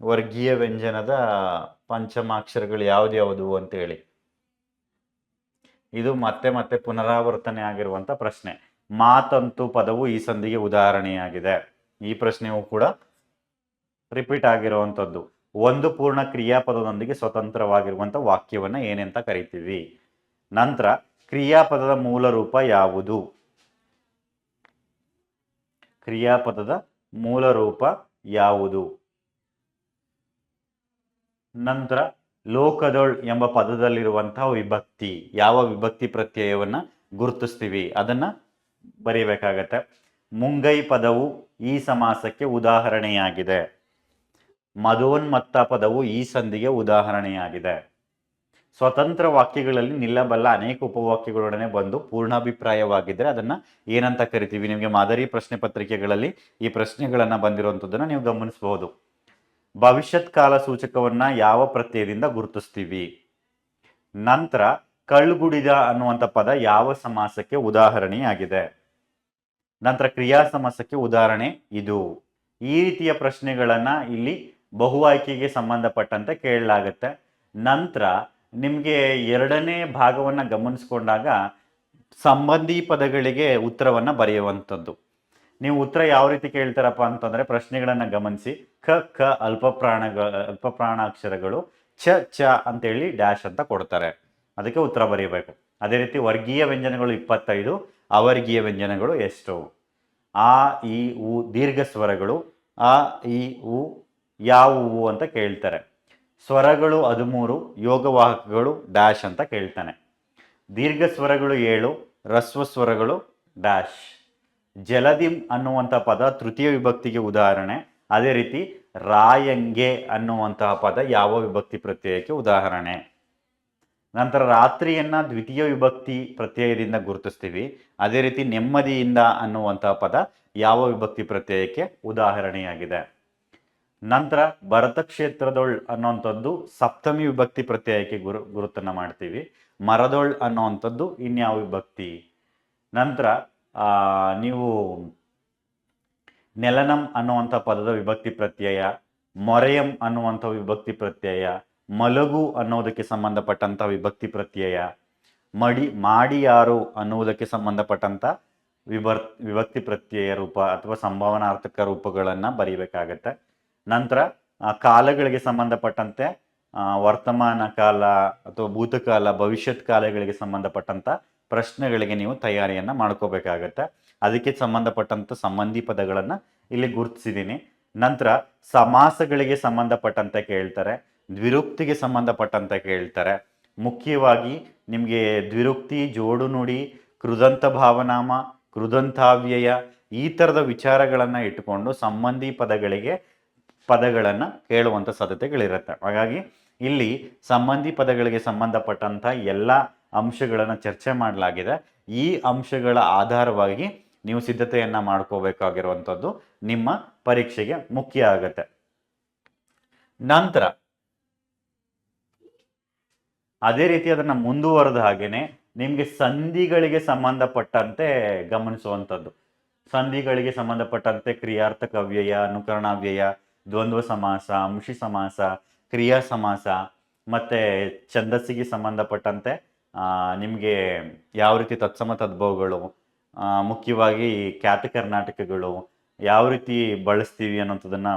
ವರ್ಗೀಯ ವ್ಯಂಜನದ ಪಂಚಮಾಕ್ಷರಗಳು ಯಾವ್ದ್ಯಾವುದು ಅಂತೇಳಿ. ಇದು ಮತ್ತೆ ಮತ್ತೆ ಪುನರಾವರ್ತನೆ ಆಗಿರುವಂತ ಪ್ರಶ್ನೆ. ಮಾತಂತು ಪದವು ಈ ಸಂಧಿಗೆ ಉದಾಹರಣೆಯಾಗಿದೆ. ಈ ಪ್ರಶ್ನೆಯೂ ಕೂಡ ರಿಪೀಟ್ ಆಗಿರುವಂತದ್ದು. ಒಂದು ಪೂರ್ಣ ಕ್ರಿಯಾಪದದೊಂದಿಗೆ ಸ್ವತಂತ್ರವಾಗಿರುವಂತ ವಾಕ್ಯವನ್ನ ಏನಂತ ಕರಿತೀವಿ? ನಂತರ ಕ್ರಿಯಾಪದದ ಮೂಲ ರೂಪ ಯಾವುದು? ಕ್ರಿಯಾಪದದ ಮೂಲ ರೂಪ ಯಾವುದು? ನಂತರ ಲೋಕದೊಳ್ ಎಂಬ ಪದದಲ್ಲಿರುವಂತಹ ವಿಭಕ್ತಿ, ಯಾವ ವಿಭಕ್ತಿ ಪ್ರತ್ಯಯವನ್ನ ಗುರುತಿಸ್ತೀವಿ ಅದನ್ನ ಬರೀಬೇಕಾಗತ್ತೆ. ಮುಂಗೈ ಪದವು ಈ ಸಮಾಸಕ್ಕೆ ಉದಾಹರಣೆಯಾಗಿದೆ. ಮದೋನ್ಮತ್ತ ಪದವು ಈ ಸಂಧಿಗೆ ಉದಾಹರಣೆಯಾಗಿದೆ. ಸ್ವತಂತ್ರ ವಾಕ್ಯಗಳಲ್ಲಿ ನಿಲ್ಲಬಲ್ಲ ಅನೇಕ ಉಪವಾಕ್ಯಗಳೊಡನೆ ಬಂದು ಪೂರ್ಣಾಭಿಪ್ರಾಯವಾಗಿದ್ದರೆ ಅದನ್ನ ಏನಂತ ಕರಿತೀವಿ? ನಿಮಗೆ ಮಾದರಿ ಪ್ರಶ್ನೆ ಪತ್ರಿಕೆಗಳಲ್ಲಿ ಈ ಪ್ರಶ್ನೆಗಳನ್ನ ಬಂದಿರುವಂತದ್ದನ್ನ ನೀವು ಗಮನಿಸಬಹುದು. ಭವಿಷ್ಯತ್ ಕಾಲ ಸೂಚಕವನ್ನ ಯಾವ ಪ್ರತ್ಯಯದಿಂದ ಗುರುತಿಸ್ತೀವಿ? ನಂತರ ಕಳ್ಗುಡಿದ ಅನ್ನುವಂಥ ಪದ ಯಾವ ಸಮಾಸಕ್ಕೆ ಉದಾಹರಣೆಯಾಗಿದೆ? ನಂತರ ಕ್ರಿಯಾ ಸಮಾಸಕ್ಕೆ ಉದಾಹರಣೆ ಇದು. ಈ ರೀತಿಯ ಪ್ರಶ್ನೆಗಳನ್ನ ಇಲ್ಲಿ ಬಹು ಆಯ್ಕೆಗೆ ಸಂಬಂಧಪಟ್ಟಂತೆ ಕೇಳಲಾಗುತ್ತೆ. ನಂತರ ನಿಮಗೆ ಎರಡನೇ ಭಾಗವನ್ನ ಗಮನಿಸ್ಕೊಂಡಾಗ ಸಂಬಂಧಿ ಪದಗಳಿಗೆ ಉತ್ತರವನ್ನ ಬರೆಯುವಂಥದ್ದು. ನೀವು ಉತ್ತರ ಯಾವ ರೀತಿ ಕೇಳ್ತಾರಪ್ಪ ಅಂತಂದ್ರೆ ಪ್ರಶ್ನೆಗಳನ್ನ ಗಮನಿಸಿ. ಕ ಅಲ್ಪ ಪ್ರಾಣಾಕ್ಷರಗಳು, ಚ ಅಂತೇಳಿ ಡ್ಯಾಶ್ ಅಂತ ಕೊಡ್ತಾರೆ, ಅದಕ್ಕೆ ಉತ್ತರ ಬರೆಯಬೇಕು. ಅದೇ ರೀತಿ ವರ್ಗೀಯ ವ್ಯಂಜನಗಳು 25, ಅವರ್ಗೀಯ ವ್ಯಂಜನಗಳು ಎಷ್ಟು? ಆ ಇ ಉ ದೀರ್ಘ ಸ್ವರಗಳು ಆ ಇ ಉ ಯಾವುವು ಅಂತ ಕೇಳ್ತಾರೆ. ಸ್ವರಗಳು 13, ಯೋಗವಾಹಕಗಳು ಡ್ಯಾಶ್ ಅಂತ ಕೇಳ್ತಾನೆ. ದೀರ್ಘ ಸ್ವರಗಳು 7, ರಸ್ವ ಸ್ವರಗಳು ಡ್ಯಾಶ್. ಜಲದಿಂ ಅನ್ನುವಂಥ ಪದ ತೃತೀಯ ವಿಭಕ್ತಿಗೆ ಉದಾಹರಣೆ. ಅದೇ ರೀತಿ ರಾಯಂಗೆ ಅನ್ನುವಂತಹ ಪದ ಯಾವ ವಿಭಕ್ತಿ ಪ್ರತ್ಯಯಕ್ಕೆ ಉದಾಹರಣೆ? ನಂತರ ರಾತ್ರಿಯನ್ನ ದ್ವಿತೀಯ ವಿಭಕ್ತಿ ಪ್ರತ್ಯಯದಿಂದ ಗುರುತಿಸ್ತೀವಿ. ಅದೇ ರೀತಿ ನೆಮ್ಮದಿಯಿಂದ ಅನ್ನುವಂತಹ ಪದ ಯಾವ ವಿಭಕ್ತಿ ಪ್ರತ್ಯಯಕ್ಕೆ ಉದಾಹರಣೆಯಾಗಿದೆ? ನಂತರ ಭರತ ಕ್ಷೇತ್ರದೊಳ್ ಅನ್ನುವಂಥದ್ದು ಸಪ್ತಮಿ ವಿಭಕ್ತಿ ಪ್ರತ್ಯಯಕ್ಕೆ ಗುರುತನ್ನ ಮಾಡ್ತೀವಿ. ಮರದೊಳ್ ಅನ್ನುವಂಥದ್ದು ಇನ್ಯಾವ ವಿಭಕ್ತಿ? ನಂತರ ನೀವು ನೆಲನಂ ಅನ್ನುವಂಥ ಪದದ ವಿಭಕ್ತಿ ಪ್ರತ್ಯಯ, ಮೊರೆಯಂ ಅನ್ನುವಂಥ ವಿಭಕ್ತಿ ಪ್ರತ್ಯಯ, ಮಲಗು ಅನ್ನೋದಕ್ಕೆ ಸಂಬಂಧಪಟ್ಟಂತ ವಿಭಕ್ತಿ ಪ್ರತ್ಯಯ, ಮಾಡಿಯಾರು ಅನ್ನುವುದಕ್ಕೆ ಸಂಬಂಧಪಟ್ಟಂತ ವಿಭಕ್ತಿ ಪ್ರತ್ಯಯ ರೂಪ ಅಥವಾ ಸಂಭಾವನಾರ್ಥಕ ರೂಪಗಳನ್ನ ಬರೀಬೇಕಾಗತ್ತೆ. ನಂತರ ಕಾಲಗಳಿಗೆ ಸಂಬಂಧಪಟ್ಟಂತೆ ವರ್ತಮಾನ ಕಾಲ ಅಥವಾ ಭೂತಕಾಲ, ಭವಿಷ್ಯತ್ ಕಾಲಗಳಿಗೆ ಸಂಬಂಧಪಟ್ಟಂತ ಪ್ರಶ್ನೆಗಳಿಗೆ ನೀವು ತಯಾರಿಯನ್ನ ಮಾಡ್ಕೋಬೇಕಾಗತ್ತೆ. ಅದಕ್ಕೆ ಸಂಬಂಧಪಟ್ಟಂತ ಸಂಬಂಧಿ ಪದಗಳನ್ನ ಇಲ್ಲಿ ಗುರುತಿಸಿದ್ದೀನಿ. ನಂತರ ಸಮಾಸಗಳಿಗೆ ಸಂಬಂಧಪಟ್ಟಂತೆ ಕೇಳ್ತಾರೆ, ದ್ವಿರುಕ್ತಿಗೆ ಸಂಬಂಧಪಟ್ಟಂತೆ ಕೇಳ್ತಾರೆ. ಮುಖ್ಯವಾಗಿ ನಿಮಗೆ ದ್ವಿರುಕ್ತಿ, ಜೋಡು ನುಡಿ, ಕೃದಂತ ಭಾವನಾಮ, ಕೃದಂತಾವ್ಯಯ ಈ ಥರದ ವಿಚಾರಗಳನ್ನು ಇಟ್ಟುಕೊಂಡು ಸಂಬಂಧಿ ಪದಗಳನ್ನು ಕೇಳುವಂಥ ಸಾಧ್ಯತೆಗಳಿರುತ್ತೆ. ಹಾಗಾಗಿ ಇಲ್ಲಿ ಸಂಬಂಧಿ ಪದಗಳಿಗೆ ಸಂಬಂಧಪಟ್ಟಂಥ ಎಲ್ಲ ಅಂಶಗಳನ್ನು ಚರ್ಚೆ ಮಾಡಲಾಗಿದೆ. ಈ ಅಂಶಗಳ ಆಧಾರವಾಗಿ ನೀವು ಸಿದ್ಧತೆಯನ್ನ ಮಾಡ್ಕೋಬೇಕಾಗಿರುವಂಥದ್ದು ನಿಮ್ಮ ಪರೀಕ್ಷೆಗೆ ಮುಖ್ಯ ಆಗತ್ತೆ. ನಂತರ ಅದೇ ರೀತಿ ಅದನ್ನ ಮುಂದುವರೆದ ಹಾಗೇನೆ ನಿಮ್ಗೆ ಸಂಧಿಗಳಿಗೆ ಸಂಬಂಧಪಟ್ಟಂತೆ ಗಮನಿಸುವಂಥದ್ದು. ಸಂಧಿಗಳಿಗೆ ಸಂಬಂಧಪಟ್ಟಂತೆ ಕ್ರಿಯಾರ್ಥಕ ಅವ್ಯಯ, ಅನುಕರಣಾವ್ಯಯ, ದ್ವಂದ್ವ ಸಮಾಸ, ಅಂಶಿ ಸಮಾಸ, ಕ್ರಿಯಾ ಸಮಾಸ, ಮತ್ತೆ ಛಂದಸ್ಸಿಗೆ ಸಂಬಂಧಪಟ್ಟಂತೆ ನಿಮಗೆ ಯಾವ ರೀತಿ ತತ್ಸಮ ತದ್ಭವಗಳು, ಮುಖ್ಯವಾಗಿ ಖ್ಯಾತ ಕರ್ನಾಟಕಗಳು ಯಾವ ರೀತಿ ಬಳಸ್ತೀವಿ ಅನ್ನೋಂಥದ್ದನ್ನ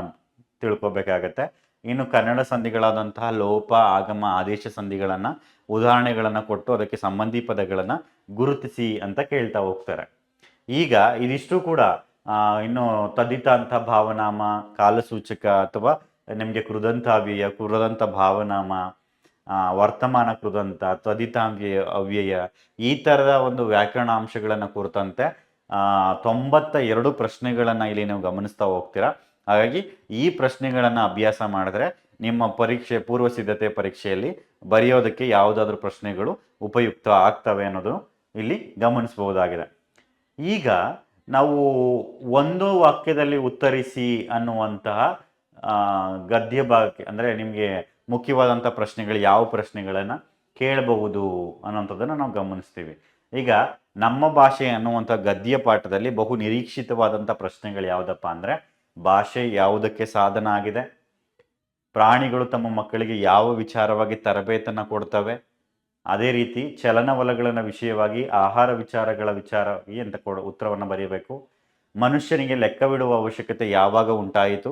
ತಿಳ್ಕೊಬೇಕಾಗತ್ತೆ. ಇನ್ನು ಕನ್ನಡ ಸಂಧಿಗಳಾದಂತಹ ಲೋಪ, ಆಗಮ, ಆದೇಶ ಸಂಧಿಗಳನ್ನ ಉದಾಹರಣೆಗಳನ್ನ ಕೊಟ್ಟು ಅದಕ್ಕೆ ಸಂಬಂಧಿ ಪದಗಳನ್ನ ಗುರುತಿಸಿ ಅಂತ ಕೇಳ್ತಾ ಹೋಗ್ತಾರೆ. ಈಗ ಇದಿಷ್ಟು ಕೂಡ ಇನ್ನು ತದ್ದಿತಾಂತ ಭಾವನಾಮ, ಕಾಲಸೂಚಕ ಅಥವಾ ನಿಮಗೆ ಕೃದಂತಾವ್ಯಯ, ಕೃದಂತ ಭಾವನಾಮ, ವರ್ತಮಾನ ಕೃದಂತ, ತದಿತಾವ್ಯಯ, ಅವ್ಯಯ, ಈ ತರದ ಒಂದು ವ್ಯಾಕರಣಾಂಶಗಳನ್ನ ಕುರಿತಂತೆ 92 ಪ್ರಶ್ನೆಗಳನ್ನ ಇಲ್ಲಿ ನೀವು ಗಮನಿಸ್ತಾ ಹೋಗ್ತೀರಾ. ಹಾಗಾಗಿ ಈ ಪ್ರಶ್ನೆಗಳನ್ನ ಅಭ್ಯಾಸ ಮಾಡಿದ್ರೆ ನಿಮ್ಮ ಪರೀಕ್ಷೆ, ಪೂರ್ವ ಸಿದ್ಧತೆ ಪರೀಕ್ಷೆಯಲ್ಲಿ ಬರೆಯೋದಕ್ಕೆ ಯಾವುದಾದ್ರೂ ಪ್ರಶ್ನೆಗಳು ಉಪಯುಕ್ತ ಆಗ್ತವೆ ಅನ್ನೋದು ಇಲ್ಲಿ ಗಮನಿಸಬಹುದಾಗಿದೆ. ಈಗ ನಾವು ಒಂದು ವಾಕ್ಯದಲ್ಲಿ ಉತ್ತರಿಸಿ ಅನ್ನುವಂತಹ ಗದ್ಯ ಭಾಗಕ್ಕೆ, ಅಂದರೆ ನಿಮಗೆ ಮುಖ್ಯವಾದಂಥ ಪ್ರಶ್ನೆಗಳು ಯಾವ ಪ್ರಶ್ನೆಗಳನ್ನ ಕೇಳಬಹುದು ಅನ್ನೋಂಥದ್ದನ್ನು ನಾವು ಗಮನಿಸ್ತೀವಿ. ಈಗ ನಮ್ಮ ಭಾಷೆ ಅನ್ನುವಂಥ ಗದ್ಯ ಪಾಠದಲ್ಲಿ ಬಹು ನಿರೀಕ್ಷಿತವಾದಂಥ ಪ್ರಶ್ನೆಗಳು ಯಾವುದಪ್ಪ ಅಂದರೆ, ಭಾಷೆ ಯಾವುದಕ್ಕೆ ಸಾಧನ ಆಗಿದೆ, ಪ್ರಾಣಿಗಳು ತಮ್ಮ ಮಕ್ಕಳಿಗೆ ಯಾವ ವಿಚಾರವಾಗಿ ತರಬೇತನ್ನು ಕೊಡ್ತವೆ, ಅದೇ ರೀತಿ ಚಲನವಲನಗಳ ವಿಷಯವಾಗಿ ಆಹಾರ ವಿಚಾರವಾಗಿ ಅಂತ ಉತ್ತರವನ್ನು ಬರೆಯಬೇಕು. ಮನುಷ್ಯನಿಗೆ ಲೆಕ್ಕವಿಡುವ ಅವಶ್ಯಕತೆ ಯಾವಾಗ ಉಂಟಾಯಿತು,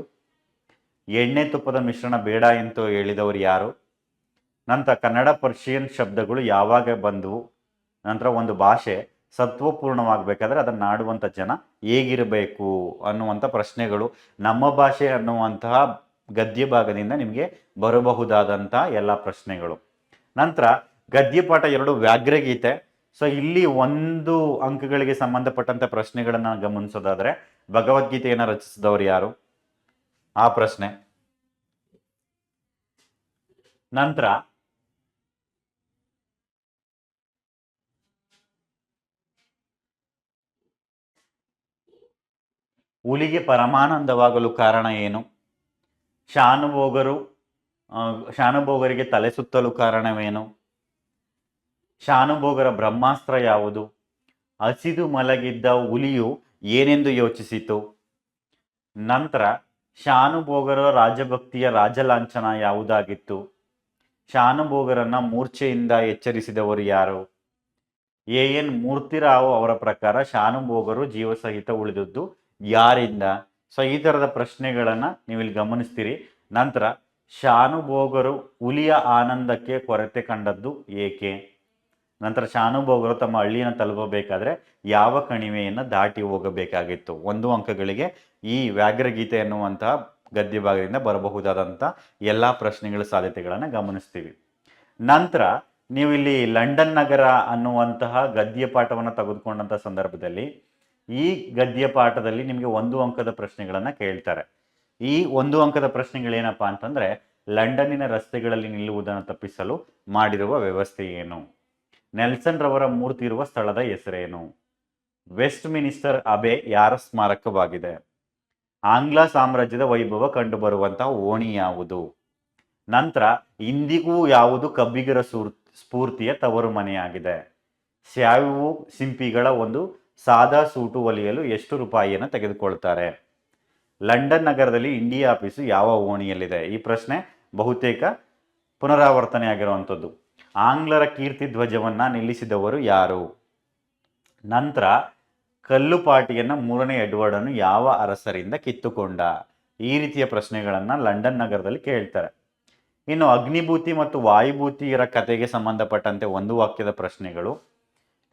ಎಣ್ಣೆ ತುಪ್ಪದ ಮಿಶ್ರಣ ಬೇಡ ಎಂದು ಹೇಳಿದವರು ಯಾರು, ನಂತರ ಕನ್ನಡ ಪರ್ಷಿಯನ್ ಶಬ್ದಗಳು ಯಾವಾಗ ಬಂದವು, ನಂತರ ಒಂದು ಭಾಷೆ ಸತ್ವಪೂರ್ಣವಾಗಬೇಕಾದ್ರೆ ಅದನ್ನು ಆಡುವಂಥ ಜನ ಹೇಗಿರಬೇಕು ಅನ್ನುವಂಥ ಪ್ರಶ್ನೆಗಳು ನಮ್ಮ ಭಾಷೆ ಅನ್ನುವಂತಹ ಗದ್ಯ ಭಾಗದಿಂದ ನಿಮಗೆ ಬರಬಹುದಾದಂಥ ಎಲ್ಲ ಪ್ರಶ್ನೆಗಳು. ನಂತರ ಗದ್ಯಪಾಠ 2 ವ್ಯಾಘ್ರಗೀತೆ. ಸೊ ಇಲ್ಲಿ 1 ಅಂಕಗಳಿಗೆ ಸಂಬಂಧಪಟ್ಟಂತ ಪ್ರಶ್ನೆಗಳನ್ನ ಗಮನಿಸೋದಾದ್ರೆ, ಭಗವದ್ಗೀತೆಯನ್ನು ರಚಿಸಿದವರು ಯಾರು, ಆ ಪ್ರಶ್ನೆ. ನಂತರ ಹುಲಿಗೆ ಪರಮಾನಂದವಾಗಲು ಕಾರಣ ಏನು, ಶಾನುಭೋಗರಿಗೆ ತಲೆ ಸುತ್ತಲು ಕಾರಣವೇನು, ಶಾನುಭೋಗರ ಬ್ರಹ್ಮಾಸ್ತ್ರ ಯಾವುದು, ಹಸಿದು ಮಲಗಿದ್ದ ಹುಲಿಯು ಏನೆಂದು ಯೋಚಿಸಿತು, ನಂತರ ಶಾನುಭೋಗರ ರಾಜಭಕ್ತಿಯ ರಾಜಲಾಂಛನ ಯಾವುದಾಗಿತ್ತು, ಶಾನುಭೋಗರನ್ನ ಮೂರ್ಛೆಯಿಂದ ಎಚ್ಚರಿಸಿದವರು ಯಾರು, ಎನ್ ಮೂರ್ತಿರಾವ್ ಅವರ ಪ್ರಕಾರ ಶಾನುಭೋಗರು ಜೀವಸಹಿತ ಉಳಿದದ್ದು ಯಾರಿಂದ. ಸೊ ಈ ತರದ ಪ್ರಶ್ನೆಗಳನ್ನ ನೀವು ಇಲ್ಲಿ ಗಮನಿಸ್ತೀರಿ. ನಂತರ ಶಾನುಭೋಗರು ಹುಲಿಯ ಆನಂದಕ್ಕೆ ಕೊರತೆ ಕಂಡದ್ದು ಏಕೆ, ನಂತರ ಶಾನುಭೋಗರು ತಮ್ಮ ಹಳ್ಳಿಯನ್ನು ತಲುಪಬೇಕಾದ್ರೆ ಯಾವ ಕಣಿವೆಯನ್ನು ದಾಟಿ ಹೋಗಬೇಕಾಗಿತ್ತು. 1 ಅಂಕಗಳಿಗೆ ಈ ವ್ಯಾಘ್ರಗೀತೆ ಎನ್ನುವಂತಹ ಗದ್ಯ ಭಾಗದಿಂದ ಬರಬಹುದಾದಂಥ ಎಲ್ಲ ಪ್ರಶ್ನೆಗಳ ಸಾಧ್ಯತೆಗಳನ್ನು ಗಮನಿಸ್ತೀವಿ. ನಂತರ ನೀವು ಇಲ್ಲಿ ಲಂಡನ್ ನಗರ ಅನ್ನುವಂತಹ ಗದ್ಯ ಪಾಠವನ್ನು ತೆಗೆದುಕೊಂಡಂಥ ಸಂದರ್ಭದಲ್ಲಿ ಈ ಗದ್ಯ ಪಾಠದಲ್ಲಿ ನಿಮಗೆ 1 ಅಂಕದ ಪ್ರಶ್ನೆಗಳನ್ನು ಕೇಳ್ತಾರೆ. ಈ 1 ಅಂಕದ ಪ್ರಶ್ನೆಗಳೇನಪ್ಪ ಅಂತಂದ್ರೆ, ಲಂಡನ್ನಿನ ರಸ್ತೆಗಳಲ್ಲಿ ನಿಲ್ಲುವುದನ್ನು ತಪ್ಪಿಸಲು ಮಾಡಿರುವ ವ್ಯವಸ್ಥೆ ಏನು, ನೆಲ್ಸನ್ ರವರ ಮೂರ್ತಿ ಇರುವ ಸ್ಥಳದ ಹೆಸರೇನು, ವೆಸ್ಟ್ ಮಿನಿಸ್ಟರ್ ಅಬೆ ಯಾರ ಸ್ಮಾರಕವಾಗಿದೆ, ಆಂಗ್ಲ ಸಾಮ್ರಾಜ್ಯದ ವೈಭವ ಕಂಡುಬರುವಂತಹ ಓಣಿ ಯಾವುದು, ನಂತರ ಇಂದಿಗೂ ಯಾವುದು ಕಬ್ಬಿಗರ ಸ್ಫೂರ್ತಿಯ ತವರು ಮನೆಯಾಗಿದೆ, ಸ್ಯಾವು ಸಿಂಪಿಗಳ ಒಂದು ಸಾದಾ ಸೂಟು ಹೊಲಿಯಲು ಎಷ್ಟು ರೂಪಾಯಿಯನ್ನು ತೆಗೆದುಕೊಳ್ತಾರೆ, ಲಂಡನ್ ನಗರದಲ್ಲಿ ಇಂಡಿಯಾ ಆಫೀಸು ಯಾವ ಓಣಿಯಲ್ಲಿದೆ. ಈ ಪ್ರಶ್ನೆ ಬಹುತೇಕ ಪುನರಾವರ್ತನೆ ಆಗಿರುವಂಥದ್ದು. ಆಂಗ್ಲರ ಕೀರ್ತಿ ಧ್ವಜವನ್ನ ನಿಲ್ಲಿಸಿದವರು ಯಾರು, ನಂತರ ಕಲ್ಲುಪಾಟಿಯನ್ನು 3ನೇ ಎಡ್ವರ್ಡನು ಯಾವ ಅರಸರಿಂದ ಕಿತ್ತುಕೊಂಡ. ಈ ರೀತಿಯ ಪ್ರಶ್ನೆಗಳನ್ನ ಲಂಡನ್ ನಗರದಲ್ಲಿ ಕೇಳ್ತಾರೆ. ಇನ್ನು ಅಗ್ನಿಭೂತಿ ಮತ್ತು ವಾಯುಭೂತಿಯರ ಕಥೆಗೆ ಸಂಬಂಧಪಟ್ಟಂತೆ 1 ವಾಕ್ಯದ ಪ್ರಶ್ನೆಗಳು,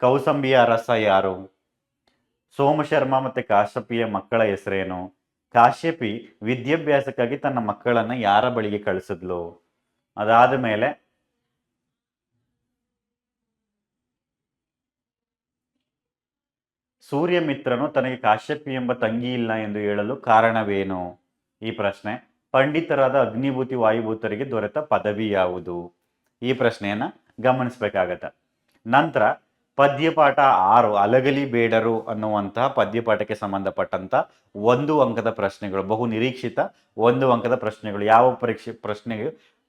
ಕೌಸಂಬಿಯ ಅರಸ ಯಾರು, ಸೋಮಶರ್ಮ ಮತ್ತೆ ಕಾಶ್ಯಪಿಯ ಮಕ್ಕಳ ಹೆಸರೇನು, ಕಾಶ್ಯಪಿ ವಿದ್ಯಾಭ್ಯಾಸಕ್ಕಾಗಿ ತನ್ನ ಮಕ್ಕಳನ್ನ ಯಾರ ಬಳಿಗೆ ಕಳಿಸಿದ್ಲು, ಅದಾದ ಮೇಲೆ ಸೂರ್ಯಮಿತ್ರನು ತನಗೆ ಕಾಶ್ಯಪಿ ಎಂಬ ತಂಗಿ ಇಲ್ಲ ಎಂದು ಹೇಳಲು ಕಾರಣವೇನು. ಈ ಪ್ರಶ್ನೆ. ಪಂಡಿತರಾದ ಅಗ್ನಿಭೂತಿ ವಾಯುಭೂತರಿಗೆ ದೊರೆತ ಪದವಿ ಯಾವುದು. ಈ ಪ್ರಶ್ನೆಯನ್ನ ಗಮನಿಸಬೇಕಾಗತ್ತೆ. ನಂತರ ಪದ್ಯಪಾಠ 6 ಅಲಗಲಿ ಬೇಡರು ಅನ್ನುವಂತಹ ಪದ್ಯಪಾಠಕ್ಕೆ ಸಂಬಂಧಪಟ್ಟಂತ 1 ಅಂಕದ ಪ್ರಶ್ನೆಗಳು, ಬಹು ನಿರೀಕ್ಷಿತ 1 ಅಂಕದ ಪ್ರಶ್ನೆಗಳು. ಯಾವ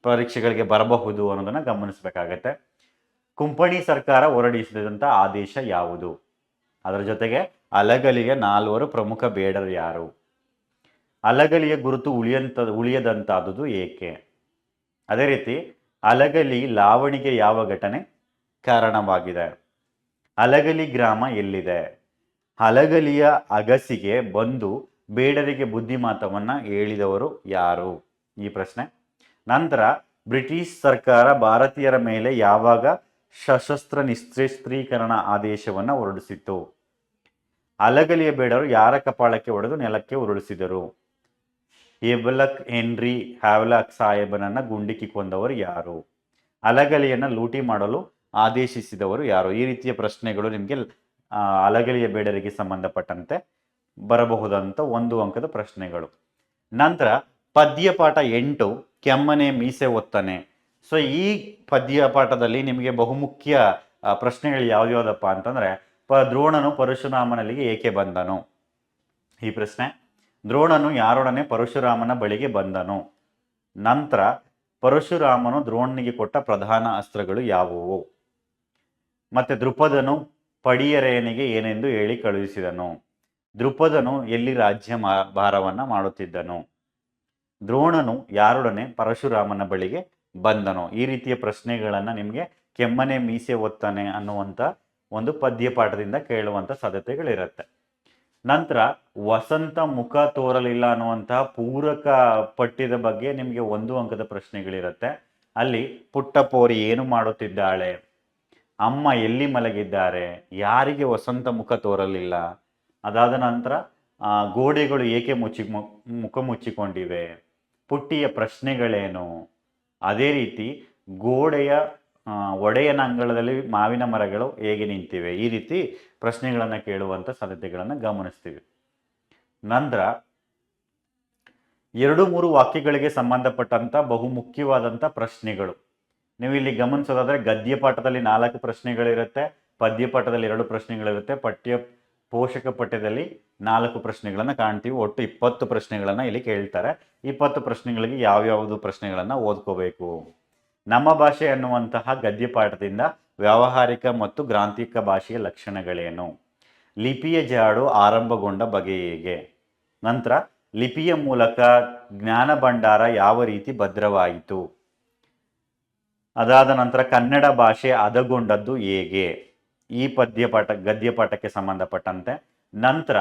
ಪರೀಕ್ಷೆಗಳಿಗೆ ಬರಬಹುದು ಅನ್ನೋದನ್ನ ಗಮನಿಸಬೇಕಾಗತ್ತೆ. ಕುಂಪಣಿ ಸರ್ಕಾರ ಹೊರಡಿಸಿದಂತ ಆದೇಶ ಯಾವುದು? ಅದರ ಜೊತೆಗೆ ಅಲಗಲಿಯ 4 ಪ್ರಮುಖ ಬೇಡರು ಯಾರು? ಅಲಗಲಿಯ ಗುರುತು ಉಳಿಯದಂತಾದುದು ಏಕೆ? ಅದೇ ರೀತಿ ಅಲಗಲಿ ಲಾವಣಿಗೆ ಯಾವ ಘಟನೆ ಕಾರಣವಾಗಿದೆ? ಅಲಗಲಿ ಗ್ರಾಮ ಎಲ್ಲಿದೆ? ಅಲಗಲಿಯ ಅಗಸಿಗೆ ಬಂದು ಬೇಡರಿಗೆ ಬುದ್ಧಿಮಾತವನ್ನ ಹೇಳಿದವರು ಯಾರು? ಈ ಪ್ರಶ್ನೆ. ನಂತರ ಬ್ರಿಟಿಷ್ ಸರ್ಕಾರ ಭಾರತೀಯರ ಮೇಲೆ ಯಾವಾಗ ಸಶಸ್ತ್ರ ನಿಶಸ್ತ್ರೀಕರಣ ಆದೇಶವನ್ನ ಹೊರಡಿಸಿತು? ಅಲಗಲಿಯ ಬೇಡರು ಯಾರ ಕಪಾಳಕ್ಕೆ ಹೊಡೆದು ನೆಲಕ್ಕೆ ಉರುಳಿಸಿದರು? ಎಬಲಕ್ ಹೆನ್ರಿ ಹ್ಯಾವ್ಲಾಕ್ ಸಾಹೇಬನನ್ನ ಗುಂಡಿಕ್ಕಿ ಕೊಂದವರು ಯಾರು? ಅಲಗಲಿಯನ್ನ ಲೂಟಿ ಮಾಡಲು ಆದೇಶಿಸಿದವರು ಯಾರು? ಈ ರೀತಿಯ ಪ್ರಶ್ನೆಗಳು ನಿಮಗೆ ಅಲಗಲಿಯ ಬೇಡರಿಗೆ ಸಂಬಂಧಪಟ್ಟಂತೆ ಬರಬಹುದಂತ 1 ಅಂಕದ ಪ್ರಶ್ನೆಗಳು. ನಂತರ ಪದ್ಯಪಾಠ 8 ಕೆಮ್ಮನೆ ಮೀಸೆ ಒತ್ತನೆ. ಸೊ ಈ ಪದ್ಯಪಾಠದಲ್ಲಿ ನಿಮಗೆ ಬಹುಮುಖ್ಯ ಪ್ರಶ್ನೆಗಳು ಯಾವ್ಯಾವ್ದಪ್ಪ ಅಂತಂದ್ರೆ, ದ್ರೋಣನು ಪರಶುರಾಮನಲ್ಲಿಗೆ ಏಕೆ ಬಂದನು? ಈ ಪ್ರಶ್ನೆ. ದ್ರೋಣನು ಯಾರೊಡನೆ ಪರಶುರಾಮನ ಬಳಿಗೆ ಬಂದನು? ನಂತರ ಪರಶುರಾಮನು ದ್ರೋಣನಿಗೆ ಕೊಟ್ಟ ಪ್ರಧಾನ ಅಸ್ತ್ರಗಳು ಯಾವುವು? ಮತ್ತೆ ದೃಪದನು ಪಡಿಯರೆಯನಿಗೆ ಏನೆಂದು ಹೇಳಿ ಕಳುಹಿಸಿದನು? ದೃಪದನು ಎಲ್ಲಿ ರಾಜ್ಯ ಭಾರವನ್ನ ಮಾಡುತ್ತಿದ್ದನು? ದ್ರೋಣನು ಯಾರೊಡನೆ ಪರಶುರಾಮನ ಬಳಿಗೆ ಬಂದನು? ಈ ರೀತಿಯ ಪ್ರಶ್ನೆಗಳನ್ನ ನಿಮಗೆ ಕೆಮ್ಮನೆ ಮೀಸೆ ಒತ್ತಾನೆ ಅನ್ನುವಂಥ ಒಂದು ಪದ್ಯಪಾಠದಿಂದ ಕೇಳುವಂಥ ಸಾಧ್ಯತೆಗಳಿರುತ್ತೆ. ನಂತರ ವಸಂತ ಮುಖ ತೋರಲಿಲ್ಲ ಅನ್ನುವಂತಹ ಪೂರಕ ಪಠ್ಯದ ಬಗ್ಗೆ ನಿಮಗೆ 1 ಅಂಕದ ಪ್ರಶ್ನೆಗಳಿರುತ್ತೆ. ಅಲ್ಲಿ ಪುಟ್ಟಪೋರಿ ಏನು ಮಾಡುತ್ತಿದ್ದಾಳೆ? ಅಮ್ಮ ಎಲ್ಲಿ ಮಲಗಿದ್ದಾರೆ? ಯಾರಿಗೆ ವಸಂತ ಮುಖ ತೋರಲಿಲ್ಲ? ಅದಾದ ನಂತರ ಗೋಡೆಗಳು ಏಕೆ ಮುಖ ಮುಚ್ಚಿಕೊಂಡಿವೆ? ಪುಟ್ಟಿಯ ಪ್ರಶ್ನೆಗಳೇನು? ಅದೇ ರೀತಿ ಗೋಡೆಯ ಒಡೆಯನ ಅಂಗಳದಲ್ಲಿ ಮಾವಿನ ಮರಗಳು ಹೇಗೆ ನಿಂತಿವೆ? ಈ ರೀತಿ ಪ್ರಶ್ನೆಗಳನ್ನು ಕೇಳುವಂಥ ಸಾಧ್ಯತೆಗಳನ್ನು ಗಮನಿಸ್ತೀವಿ. ನಂತರ 2-3 ವಾಕ್ಯಗಳಿಗೆ ಸಂಬಂಧಪಟ್ಟಂತ ಬಹುಮುಖ್ಯವಾದಂಥ ಪ್ರಶ್ನೆಗಳು ನೀವು ಇಲ್ಲಿ ಗಮನಿಸೋದಾದ್ರೆ, ಗದ್ಯಪಾಠದಲ್ಲಿ 4 ಪ್ರಶ್ನೆಗಳಿರುತ್ತೆ, ಪದ್ಯಪಾಠದಲ್ಲಿ 2 ಪ್ರಶ್ನೆಗಳಿರುತ್ತೆ, ಪೋಷಕ ಪಠ್ಯದಲ್ಲಿ 4 ಪ್ರಶ್ನೆಗಳನ್ನು ಕಾಣ್ತೀವಿ. ಒಟ್ಟು 20 ಪ್ರಶ್ನೆಗಳನ್ನು ಇಲ್ಲಿ ಕೇಳ್ತಾರೆ. 20 ಪ್ರಶ್ನೆಗಳಿಗೆ ಯಾವ್ಯಾವುದು ಪ್ರಶ್ನೆಗಳನ್ನು ಓದ್ಕೋಬೇಕು? ನಮ್ಮ ಭಾಷೆ ಅನ್ನುವಂತಹ ಗದ್ಯಪಾಠದಿಂದ ವ್ಯಾವಹಾರಿಕ ಮತ್ತು ಗ್ರಾಂಥಿಕ ಭಾಷೆಯ ಲಕ್ಷಣಗಳೇನು? ಲಿಪಿಯ ಜಾಡು ಆರಂಭಗೊಂಡ ಬಗೆ ಹೇಗೆ? ನಂತರ ಲಿಪಿಯ ಮೂಲಕ ಜ್ಞಾನ ಭಂಡಾರ ಯಾವ ರೀತಿ ಭದ್ರವಾಯಿತು? ಅದಾದ ನಂತರ ಕನ್ನಡ ಭಾಷೆ ಹದಗೊಂಡದ್ದು ಹೇಗೆ? ಈ ಗದ್ಯಪಾಠಕ್ಕೆ ಸಂಬಂಧಪಟ್ಟಂತೆ. ನಂತರ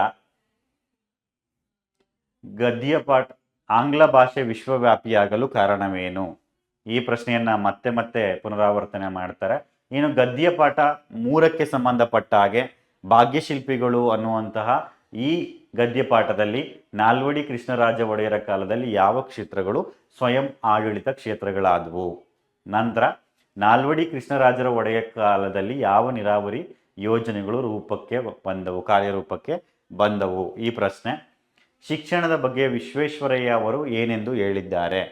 ಗದ್ಯಪಾಠ ಆಂಗ್ಲ ಭಾಷೆ ವಿಶ್ವವ್ಯಾಪಿಯಾಗಲು ಕಾರಣವೇನು? ಈ ಪ್ರಶ್ನೆಯನ್ನ ಮತ್ತೆ ಮತ್ತೆ ಪುನರಾವರ್ತನೆ ಮಾಡ್ತಾರೆ. ಇನ್ನು ಗದ್ಯಪಾಠ 3ಕ್ಕೆ ಸಂಬಂಧಪಟ್ಟ ಹಾಗೆ ಭಾಗ್ಯಶಿಲ್ಪಿಗಳು ಅನ್ನುವಂತಹ ಈ ಗದ್ಯಪಾಠದಲ್ಲಿ ನಾಲ್ವಡಿ ಕೃಷ್ಣರಾಜ ಒಡೆಯರ ಕಾಲದಲ್ಲಿ ಯಾವ ಕ್ಷೇತ್ರಗಳು ಸ್ವಯಂ ಆಡಳಿತ ಕ್ಷೇತ್ರಗಳಾದವು? ನಂತರ ನಾಲ್ವಡಿ ಕೃಷ್ಣರಾಜರ ಒಡೆಯ ಕಾಲದಲ್ಲಿ ಯಾವ ನೀರಾವರಿ ಯೋಜನೆಗಳು ಕಾರ್ಯರೂಪಕ್ಕೆ ಬಂದವು? ಈ ಪ್ರಶ್ನೆ. ಶಿಕ್ಷಣದ ಬಗ್ಗೆ ವಿಶ್ವೇಶ್ವರಯ್ಯ ಅವರು ಏನೆಂದು ಹೇಳಿದ್ದಾರೆ?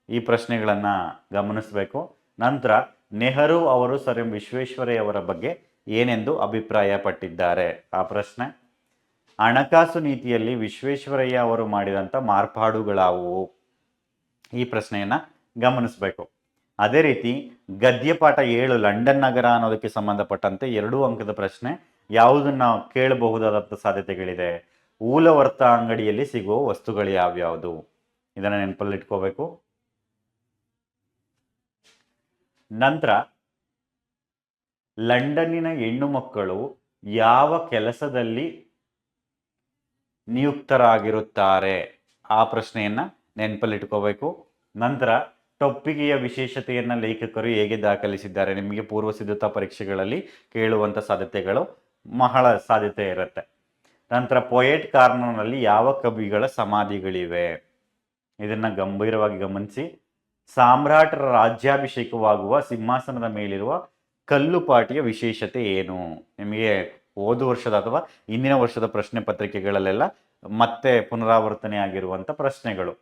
ಈ ಪ್ರಶ್ನೆಗಳನ್ನು ಗಮನಿಸಬೇಕು. ನಂತರ ನೆಹರು ಅವರು ಸರ್ ಎಂ ವಿಶ್ವೇಶ್ವರಯ್ಯ ಅವರ ಬಗ್ಗೆ ಏನೆಂದು ಅಭಿಪ್ರಾಯ ಪಟ್ಟಿದ್ದಾರೆ? ಆ ಪ್ರಶ್ನೆ. ಹಣಕಾಸು ನೀತಿಯಲ್ಲಿ ವಿಶ್ವೇಶ್ವರಯ್ಯ ಅವರು ಮಾಡಿದಂಥ ಮಾರ್ಪಾಡುಗಳಾವುವು? ಈ ಪ್ರಶ್ನೆಯನ್ನು ಗಮನಿಸಬೇಕು. ಅದೇ ರೀತಿ ಗದ್ಯಪಾಠ 7 ಲಂಡನ್ ನಗರ ಅನ್ನೋದಕ್ಕೆ ಸಂಬಂಧಪಟ್ಟಂತೆ 2 ಅಂಕದ ಪ್ರಶ್ನೆ. ಯಾವುದನ್ನ ಕೇಳಬಹುದಾದಂಥ ಸಾಧ್ಯತೆಗಳಿದೆ? ಊಲವರ್ತ ಅಂಗಡಿಯಲ್ಲಿ ಸಿಗುವ ವಸ್ತುಗಳು ಯಾವ್ಯಾವುದು? ಇದನ್ನ ನೆನಪಲ್ಲಿಟ್ಕೋಬೇಕು. ನಂತರ ಲಂಡನ್ನಿನ ಹೆಣ್ಣು ಮಕ್ಕಳು ಯಾವ ಕೆಲಸದಲ್ಲಿ ನಿಯುಕ್ತರಾಗಿರುತ್ತಾರೆ? ಆ ಪ್ರಶ್ನೆಯನ್ನ ನೆನಪಲ್ಲಿಟ್ಕೋಬೇಕು. ನಂತರ ಟೊಪ್ಪಿಗೆಯ ವಿಶೇಷತೆಯನ್ನ ಲೇಖಕರು ಹೇಗೆ ದಾಖಲಿಸಿದ್ದಾರೆ? ನಿಮಗೆ ಪೂರ್ವ ಸಿದ್ಧತಾ ಪರೀಕ್ಷೆಗಳಲ್ಲಿ ಕೇಳುವಂಥ ಸಾಧ್ಯತೆಗಳು ಬಹಳ ಸಾಧ್ಯತೆ ಇರುತ್ತೆ. ನಂತರ ಪೊಯೆಟ್ ಕಾರ್ನರ್ನಲ್ಲಿ ಯಾವ ಕವಿಗಳ ಸಮಾಧಿಗಳಿವೆ? ಇದನ್ನ ಗಂಭೀರವಾಗಿ ಗಮನಿಸಿ. ಸಾಮ್ರಾಟರ ರಾಜ್ಯಾಭಿಷೇಕವಾಗುವ ಸಿಂಹಾಸನದ ಮೇಲಿರುವ ಕಲ್ಲುಪಾಟಿಯ ವಿಶೇಷತೆ ಏನು? ನಿಮಗೆ ಹೋದ ವರ್ಷದ ಅಥವಾ ಇಂದಿನ ವರ್ಷದ ಪ್ರಶ್ನೆ ಪತ್ರಿಕೆಗಳಲ್ಲೆಲ್ಲ ಮತ್ತೆ ಪುನರಾವರ್ತನೆ ಆಗಿರುವಂಥ ಪ್ರಶ್ನೆಗಳು.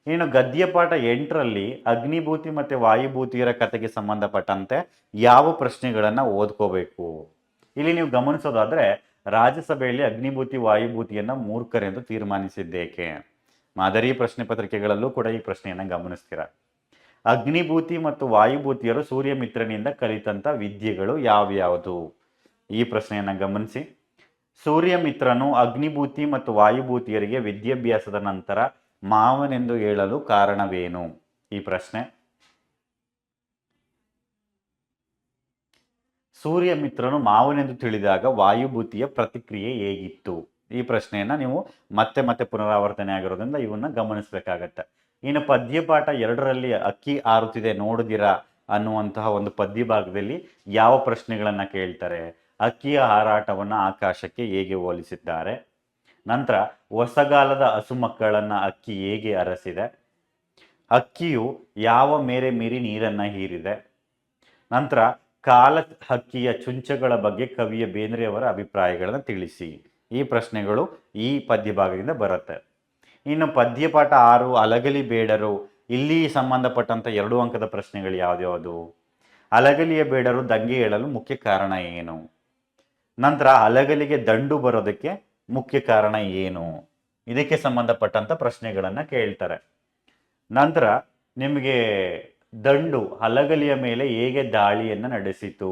ಇನ್ನು ಗದ್ಯಪಾಠ 8ರಲ್ಲಿ ಅಗ್ನಿಭೂತಿ ಮತ್ತು ವಾಯುಭೂತಿಯರ ಕಥೆಗೆ ಸಂಬಂಧಪಟ್ಟಂತೆ ಯಾವ ಪ್ರಶ್ನೆಗಳನ್ನು ಓದ್ಕೋಬೇಕು? ಇಲ್ಲಿ ನೀವು ಗಮನಿಸೋದಾದ್ರೆ ರಾಜ್ಯಸಭೆಯಲ್ಲಿ ಅಗ್ನಿಭೂತಿ ವಾಯುಭೂತಿಯನ್ನ ಮೂರ್ಖರೆಂದು ತೀರ್ಮಾನಿಸಿದ್ದೇಕೆ? ಮಾದರಿ ಪ್ರಶ್ನೆ ಪತ್ರಿಕೆಗಳಲ್ಲೂ ಕೂಡ ಈ ಪ್ರಶ್ನೆಯನ್ನ ಗಮನಿಸ್ತೀರ. ಅಗ್ನಿಭೂತಿ ಮತ್ತು ವಾಯುಭೂತಿಯರು ಸೂರ್ಯ ಮಿತ್ರನಿಂದ ಕಲಿತಂತ ವಿದ್ಯೆಗಳು ಯಾವ್ಯಾವುದು? ಈ ಪ್ರಶ್ನೆಯನ್ನ ಗಮನಿಸಿ. ಸೂರ್ಯ ಮಿತ್ರನು ಅಗ್ನಿಭೂತಿ ಮತ್ತು ವಾಯುಭೂತಿಯರಿಗೆ ವಿದ್ಯಾಭ್ಯಾಸದ ನಂತರ ಮಾವನೆಂದು ಹೇಳಲು ಕಾರಣವೇನು? ಈ ಪ್ರಶ್ನೆ. ಸೂರ್ಯ ಮಿತ್ರನು ಮಾವನೆಂದು ತಿಳಿದಾಗ ವಾಯುಭೂತಿಯ ಪ್ರತಿಕ್ರಿಯೆ ಹೇಗಿತ್ತು? ಈ ಪ್ರಶ್ನೆಯನ್ನ ನೀವು ಮತ್ತೆ ಮತ್ತೆ ಪುನರಾವರ್ತನೆ ಆಗಿರೋದ್ರಿಂದ ಇವನ್ನ ಗಮನಿಸಬೇಕಾಗತ್ತೆ. ಇನ್ನು ಪದ್ಯಪಾಠ 2ರಲ್ಲಿ ಅಕ್ಕಿ ಹಾರುತ್ತಿದೆ ನೋಡಿದಿರಾ ಅನ್ನುವಂತಹ ಒಂದು ಪದ್ಯ ಭಾಗದಲ್ಲಿ ಯಾವ ಪ್ರಶ್ನೆಗಳನ್ನ ಕೇಳ್ತಾರೆ? ಅಕ್ಕಿಯ ಹಾರಾಟವನ್ನ ಆಕಾಶಕ್ಕೆ ಹೇಗೆ ಹೋಲಿಸಿದ್ದಾರೆ? ನಂತರ ಹೊಸಗಾಲದ ಹಸುಮಕ್ಕಳನ್ನ ಅಕ್ಕಿ ಹೇಗೆ ಅರಸಿದೆ? ಅಕ್ಕಿಯು ಯಾವ ಮೇರೆ ಮೀರಿ ನೀರನ್ನ ಹೀರಿದೆ? ನಂತರ ಕಾಲ ಹಕ್ಕಿಯ ಚುಂಚಗಳ ಬಗ್ಗೆ ಕವಿಯ ಬೇಂದ್ರೆಯವರ ಅಭಿಪ್ರಾಯಗಳನ್ನು ತಿಳಿಸಿ. ಈ ಪ್ರಶ್ನೆಗಳು ಈ ಪದ್ಯ ಭಾಗದಿಂದ ಬರುತ್ತೆ. ಇನ್ನು ಪದ್ಯಪಾಠ 6 ಅಲಗಲಿ ಬೇಡರು, ಇಲ್ಲಿ ಸಂಬಂಧಪಟ್ಟಂತ 2 ಅಂಕದ ಪ್ರಶ್ನೆಗಳು ಯಾವ್ದ್ಯಾವುದು? ಅಲಗಲಿಯ ಬೇಡರು ದಂಗೆ ಏಳಲು ಮುಖ್ಯ ಕಾರಣ ಏನು? ನಂತರ ಅಲಗಲಿಗೆ ದಂಡು ಬರೋದಕ್ಕೆ ಮುಖ್ಯ ಕಾರಣ ಏನು? ಇದಕ್ಕೆ ಸಂಬಂಧಪಟ್ಟಂತ ಪ್ರಶ್ನೆಗಳನ್ನ ಕೇಳ್ತಾರೆ. ನಂತರ ನಿಮಗೆ ದಂಡು ಹಲಗಲಿಯ ಮೇಲೆ ಹೇಗೆ ದಾಳಿಯನ್ನ ನಡೆಸಿತು?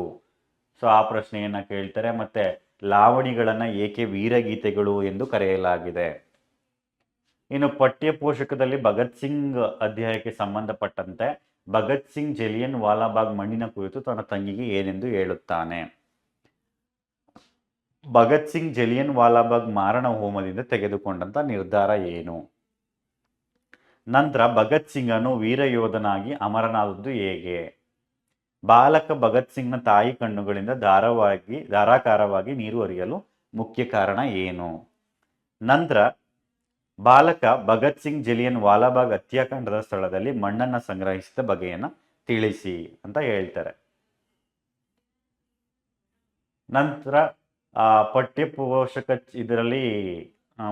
ಸೊ ಆ ಪ್ರಶ್ನೆಯನ್ನ ಕೇಳ್ತಾರೆ. ಮತ್ತೆ ಲಾವಣಿಗಳನ್ನ ಏಕೆ ವೀರಗೀತೆಗಳು ಎಂದು ಕರೆಯಲಾಗಿದೆ? ಇನ್ನು ಪಠ್ಯ ಪೋಷಕದಲ್ಲಿ ಭಗತ್ ಸಿಂಗ್ ಅಧ್ಯಾಯಕ್ಕೆ ಸಂಬಂಧಪಟ್ಟಂತೆ ಭಗತ್ ಸಿಂಗ್ ಜಲಿಯನ್ ವಾಲಾಬಾಗ್ ಮಣ್ಣಿನ ಕುರಿತು ತನ್ನ ತಂಗಿಗೆ ಏನೆಂದು ಹೇಳುತ್ತಾನೆ? ಭಗತ್ ಸಿಂಗ್ ಜಲಿಯನ್ ವಾಲಾಬಾಗ್ ಮಾರಣ ಹೋಮದಿಂದ ತೆಗೆದುಕೊಂಡಂತ ನಿರ್ಧಾರ ಏನು? ನಂತರ ಭಗತ್ ಸಿಂಗನು ವೀರಯೋಧನಾಗಿ ಅಮರನಾದದ್ದು ಹೇಗೆ? ಬಾಲಕ ಭಗತ್ ಸಿಂಗ್ನ ತಾಯಿ ಕಣ್ಣುಗಳಿಂದ ಧಾರಾಕಾರವಾಗಿ ನೀರು ಹರಿಯಲು ಮುಖ್ಯ ಕಾರಣ ಏನು? ನಂತರ ಬಾಲಕ ಭಗತ್ ಸಿಂಗ್ ಜಲಿಯನ್ ವಾಲಾಬಾಗ್ ಹತ್ಯಾಕಾಂಡದ ಸ್ಥಳದಲ್ಲಿ ಮಣ್ಣನ್ನ ಸಂಗ್ರಹಿಸಿದ ಬಗೆಯನ್ನ ತಿಳಿಸಿ ಅಂತ ಹೇಳ್ತಾರೆ. ನಂತರ ಪಠ್ಯ ಪೋಷಕ ಇದರಲ್ಲಿ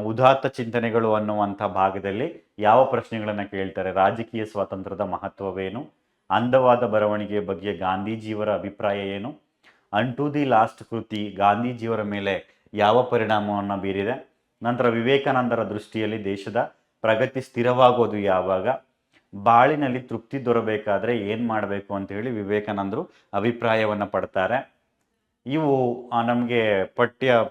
ಉದಾತ್ತ ಚಿಂತನೆಗಳು ಅನ್ನುವಂಥ ಭಾಗದಲ್ಲಿ ಯಾವ ಪ್ರಶ್ನೆಗಳನ್ನ ಕೇಳ್ತಾರೆ? ರಾಜಕೀಯ ಸ್ವಾತಂತ್ರ್ಯದ ಮಹತ್ವವೇನು? ಅಂದವಾದ ಬರವಣಿಗೆಯ ಬಗ್ಗೆ ಗಾಂಧೀಜಿಯವರ ಅಭಿಪ್ರಾಯ ಏನು? ಟು ದಿ ಲಾಸ್ಟ್ ಕೃತಿ ಗಾಂಧೀಜಿಯವರ ಮೇಲೆ ಯಾವ ಪರಿಣಾಮವನ್ನು ಬೀರಿದೆ? ನಂತರ ವಿವೇಕಾನಂದರ ದೃಷ್ಟಿಯಲ್ಲಿ ದೇಶದ ಪ್ರಗತಿ ಸ್ಥಿರವಾಗೋದು ಯಾವಾಗ? ಬಾಳಿನಲ್ಲಿ ತೃಪ್ತಿ ದೊರಬೇಕಾದ್ರೆ ಏನ್ ಮಾಡಬೇಕು ಅಂತ ಹೇಳಿ ವಿವೇಕಾನಂದರು ಅಭಿಪ್ರಾಯವನ್ನ ಪಡ್ತಾರೆ. ಇವು ನಮಗೆ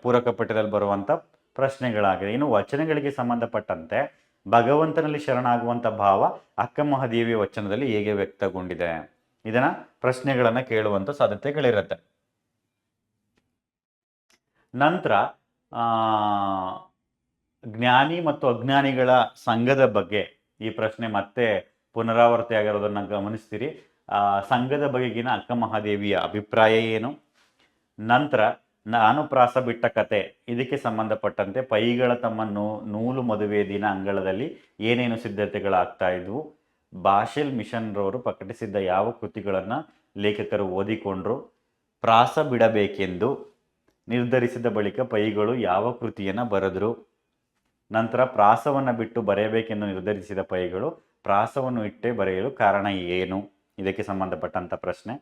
ಪೂರಕ ಪಠ್ಯದಲ್ಲಿ ಬರುವಂತ ಪ್ರಶ್ನೆಗಳಾಗಿದೆ. ಇನ್ನು ವಚನಗಳಿಗೆ ಸಂಬಂಧಪಟ್ಟಂತೆ ಭಗವಂತನಲ್ಲಿ ಶರಣಾಗುವಂತ ಭಾವ ಅಕ್ಕ ಮಹಾದೇವಿಯ ವಚನದಲ್ಲಿ ಹೇಗೆ ವ್ಯಕ್ತಗೊಂಡಿದೆ? ಇದನ್ನ ಪ್ರಶ್ನೆಗಳನ್ನ ಕೇಳುವಂತ ಸಾಧ್ಯತೆಗಳಿರುತ್ತೆ. ನಂತರ ಜ್ಞಾನಿ ಮತ್ತು ಅಜ್ಞಾನಿಗಳ ಸಂಘದ ಬಗ್ಗೆ ಈ ಪ್ರಶ್ನೆ ಮತ್ತೆ ಪುನರಾವರ್ತಿ ಆಗಿರೋದನ್ನ ಗಮನಿಸ್ತೀರಿ. ಸಂಘದ ಬಗೆಗಿನ ಅಕ್ಕ ಮಹಾದೇವಿಯ ಅಭಿಪ್ರಾಯ ಏನು? ನಂತರ ನಾನು ಪ್ರಾಸ ಬಿಟ್ಟ ಕತೆ ಇದಕ್ಕೆ ಸಂಬಂಧಪಟ್ಟಂತೆ ಪೈಗಳ ತಮ್ಮ ನೂಲು ಮದುವೆ ದಿನ ಅಂಗಳದಲ್ಲಿ ಏನೇನು ಸಿದ್ಧತೆಗಳಾಗ್ತಾ ಇದ್ವು? ಬಾಷೆಲ್ ಮಿಷನ್ ರವರು ಪ್ರಕಟಿಸಿದ್ದ ಯಾವ ಕೃತಿಗಳನ್ನ ಲೇಖಕರು ಓದಿಕೊಂಡ್ರು? ಪ್ರಾಸ ಬಿಡಬೇಕೆಂದು ನಿರ್ಧರಿಸಿದ ಬಳಿಕ ಪೈಗಳು ಯಾವ ಕೃತಿಯನ್ನ ಬರೆದ್ರು? ನಂತರ ಪ್ರಾಸವನ್ನ ಬಿಟ್ಟು ಬರೆಯಬೇಕೆಂದು ನಿರ್ಧರಿಸಿದ ಪೈಗಳು ಪ್ರಾಸವನ್ನು ಇಟ್ಟೇ ಬರೆಯಲು ಕಾರಣ ಏನು? ಇದಕ್ಕೆ ಸಂಬಂಧಪಟ್ಟಂತ ಪ್ರಶ್ನೆ.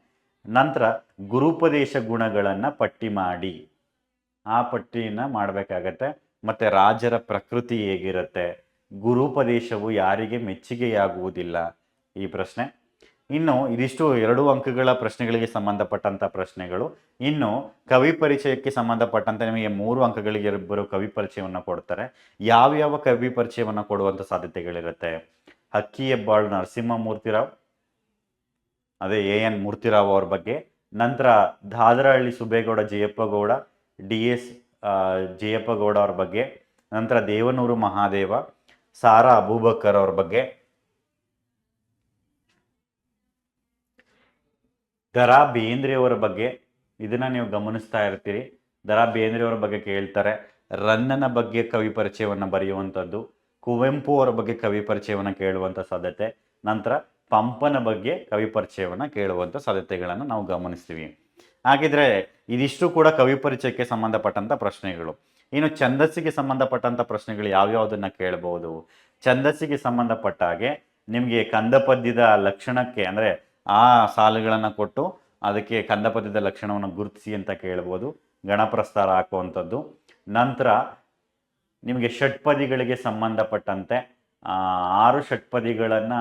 ನಂತರ ಗುರುಪದೇಶ ಗುಣಗಳನ್ನ ಪಟ್ಟಿ ಮಾಡಿ, ಆ ಪಟ್ಟಿಯನ್ನ ಮಾಡಬೇಕಾಗತ್ತೆ. ಮತ್ತೆ ರಾಜರ ಪ್ರಕೃತಿ ಹೇಗಿರುತ್ತೆ? ಗುರುಪದೇಶವು ಯಾರಿಗೆ ಮೆಚ್ಚುಗೆಯಾಗುವುದಿಲ್ಲ? ಈ ಪ್ರಶ್ನೆ. ಇನ್ನು ಇದಿಷ್ಟು 2 ಅಂಕಗಳ ಪ್ರಶ್ನೆಗಳಿಗೆ ಸಂಬಂಧಪಟ್ಟಂತ ಪ್ರಶ್ನೆಗಳು. ಇನ್ನು ಕವಿ ಪರಿಚಯಕ್ಕೆ ಸಂಬಂಧಪಟ್ಟಂತೆ ನಿಮಗೆ 3 ಅಂಕಗಳಿಗೆ ಬರೋ ಕವಿ ಪರಿಚಯವನ್ನು ಕೊಡ್ತಾರೆ. ಯಾವ್ಯಾವ ಕವಿ ಪರಿಚಯವನ್ನು ಕೊಡುವಂತ ಸಾಧ್ಯತೆಗಳಿರುತ್ತೆ? ಹಕ್ಕಿ ಹೆಬ್ಬಾಳು ನರಸಿಂಹಮೂರ್ತಿರಾವ್, ಅದೇ AN ಮೂರ್ತಿರಾವ್ ಅವ್ರ ಬಗ್ಗೆ. ನಂತರ ದಾದರಹಳ್ಳಿ ಸುಬೇಗೌಡ ಜಯಪ್ಪ ಗೌಡ, DS ಜಯಪ್ಪ ಗೌಡ ಅವ್ರ ಬಗ್ಗೆ. ನಂತರ ದೇವನೂರು ಮಹಾದೇವ, ಸಾರಾ ಅಬೂಬಕರ್ ಅವ್ರ ಬಗ್ಗೆ. ದರಾ ಬೇಂದ್ರೆಯವರ ಬಗ್ಗೆ ಇದನ್ನ ನೀವು ಗಮನಿಸ್ತಾ ಇರ್ತೀರಿ. ದರಾ ಬೇಂದ್ರೆಯವರ ಬಗ್ಗೆ ಕೇಳ್ತಾರೆ. ರನ್ನನ ಬಗ್ಗೆ ಕವಿ ಪರಿಚಯವನ್ನ ಬರೆಯುವಂಥದ್ದು. ಕುವೆಂಪು ಅವರ ಬಗ್ಗೆ ಕವಿ ಪರಿಚಯವನ್ನ ಕೇಳುವಂತ ಸಾಧ್ಯತೆ. ನಂತರ ಪಂಪನ ಬಗ್ಗೆ ಕವಿ ಪರಿಚಯವನ್ನ ಕೇಳುವಂತ ಸಾಧ್ಯತೆಗಳನ್ನು ನಾವು ಗಮನಿಸ್ತೀವಿ. ಹಾಗಿದ್ರೆ ಇದಿಷ್ಟು ಕೂಡ ಕವಿ ಪರಿಚಯಕ್ಕೆ ಸಂಬಂಧಪಟ್ಟಂತ ಪ್ರಶ್ನೆಗಳು. ಇನ್ನು ಛಂದಸ್ಸಿಗೆ ಸಂಬಂಧಪಟ್ಟಂತ ಪ್ರಶ್ನೆಗಳು ಯಾವ್ಯಾವುದನ್ನ ಕೇಳಬಹುದು? ಛಂದಸ್ಸಿಗೆ ಸಂಬಂಧಪಟ್ಟ ಹಾಗೆ ನಿಮಗೆ ಕಂದ ಪದ್ಯದ ಲಕ್ಷಣಕ್ಕೆ ಅಂದ್ರೆ ಆ ಸಾಲುಗಳನ್ನ ಕೊಟ್ಟು ಅದಕ್ಕೆ ಕಂದ ಪದ್ಯದ ಲಕ್ಷಣವನ್ನು ಗುರುತಿಸಿ ಅಂತ ಕೇಳ್ಬೋದು. ಗಣಪ್ರಸ್ತಾರ ಹಾಕುವಂಥದ್ದು. ನಂತರ ನಿಮಗೆ ಷಟ್ಪದಿಗಳಿಗೆ ಸಂಬಂಧಪಟ್ಟಂತೆ 6 ಷಟ್ಪದಿಗಳನ್ನು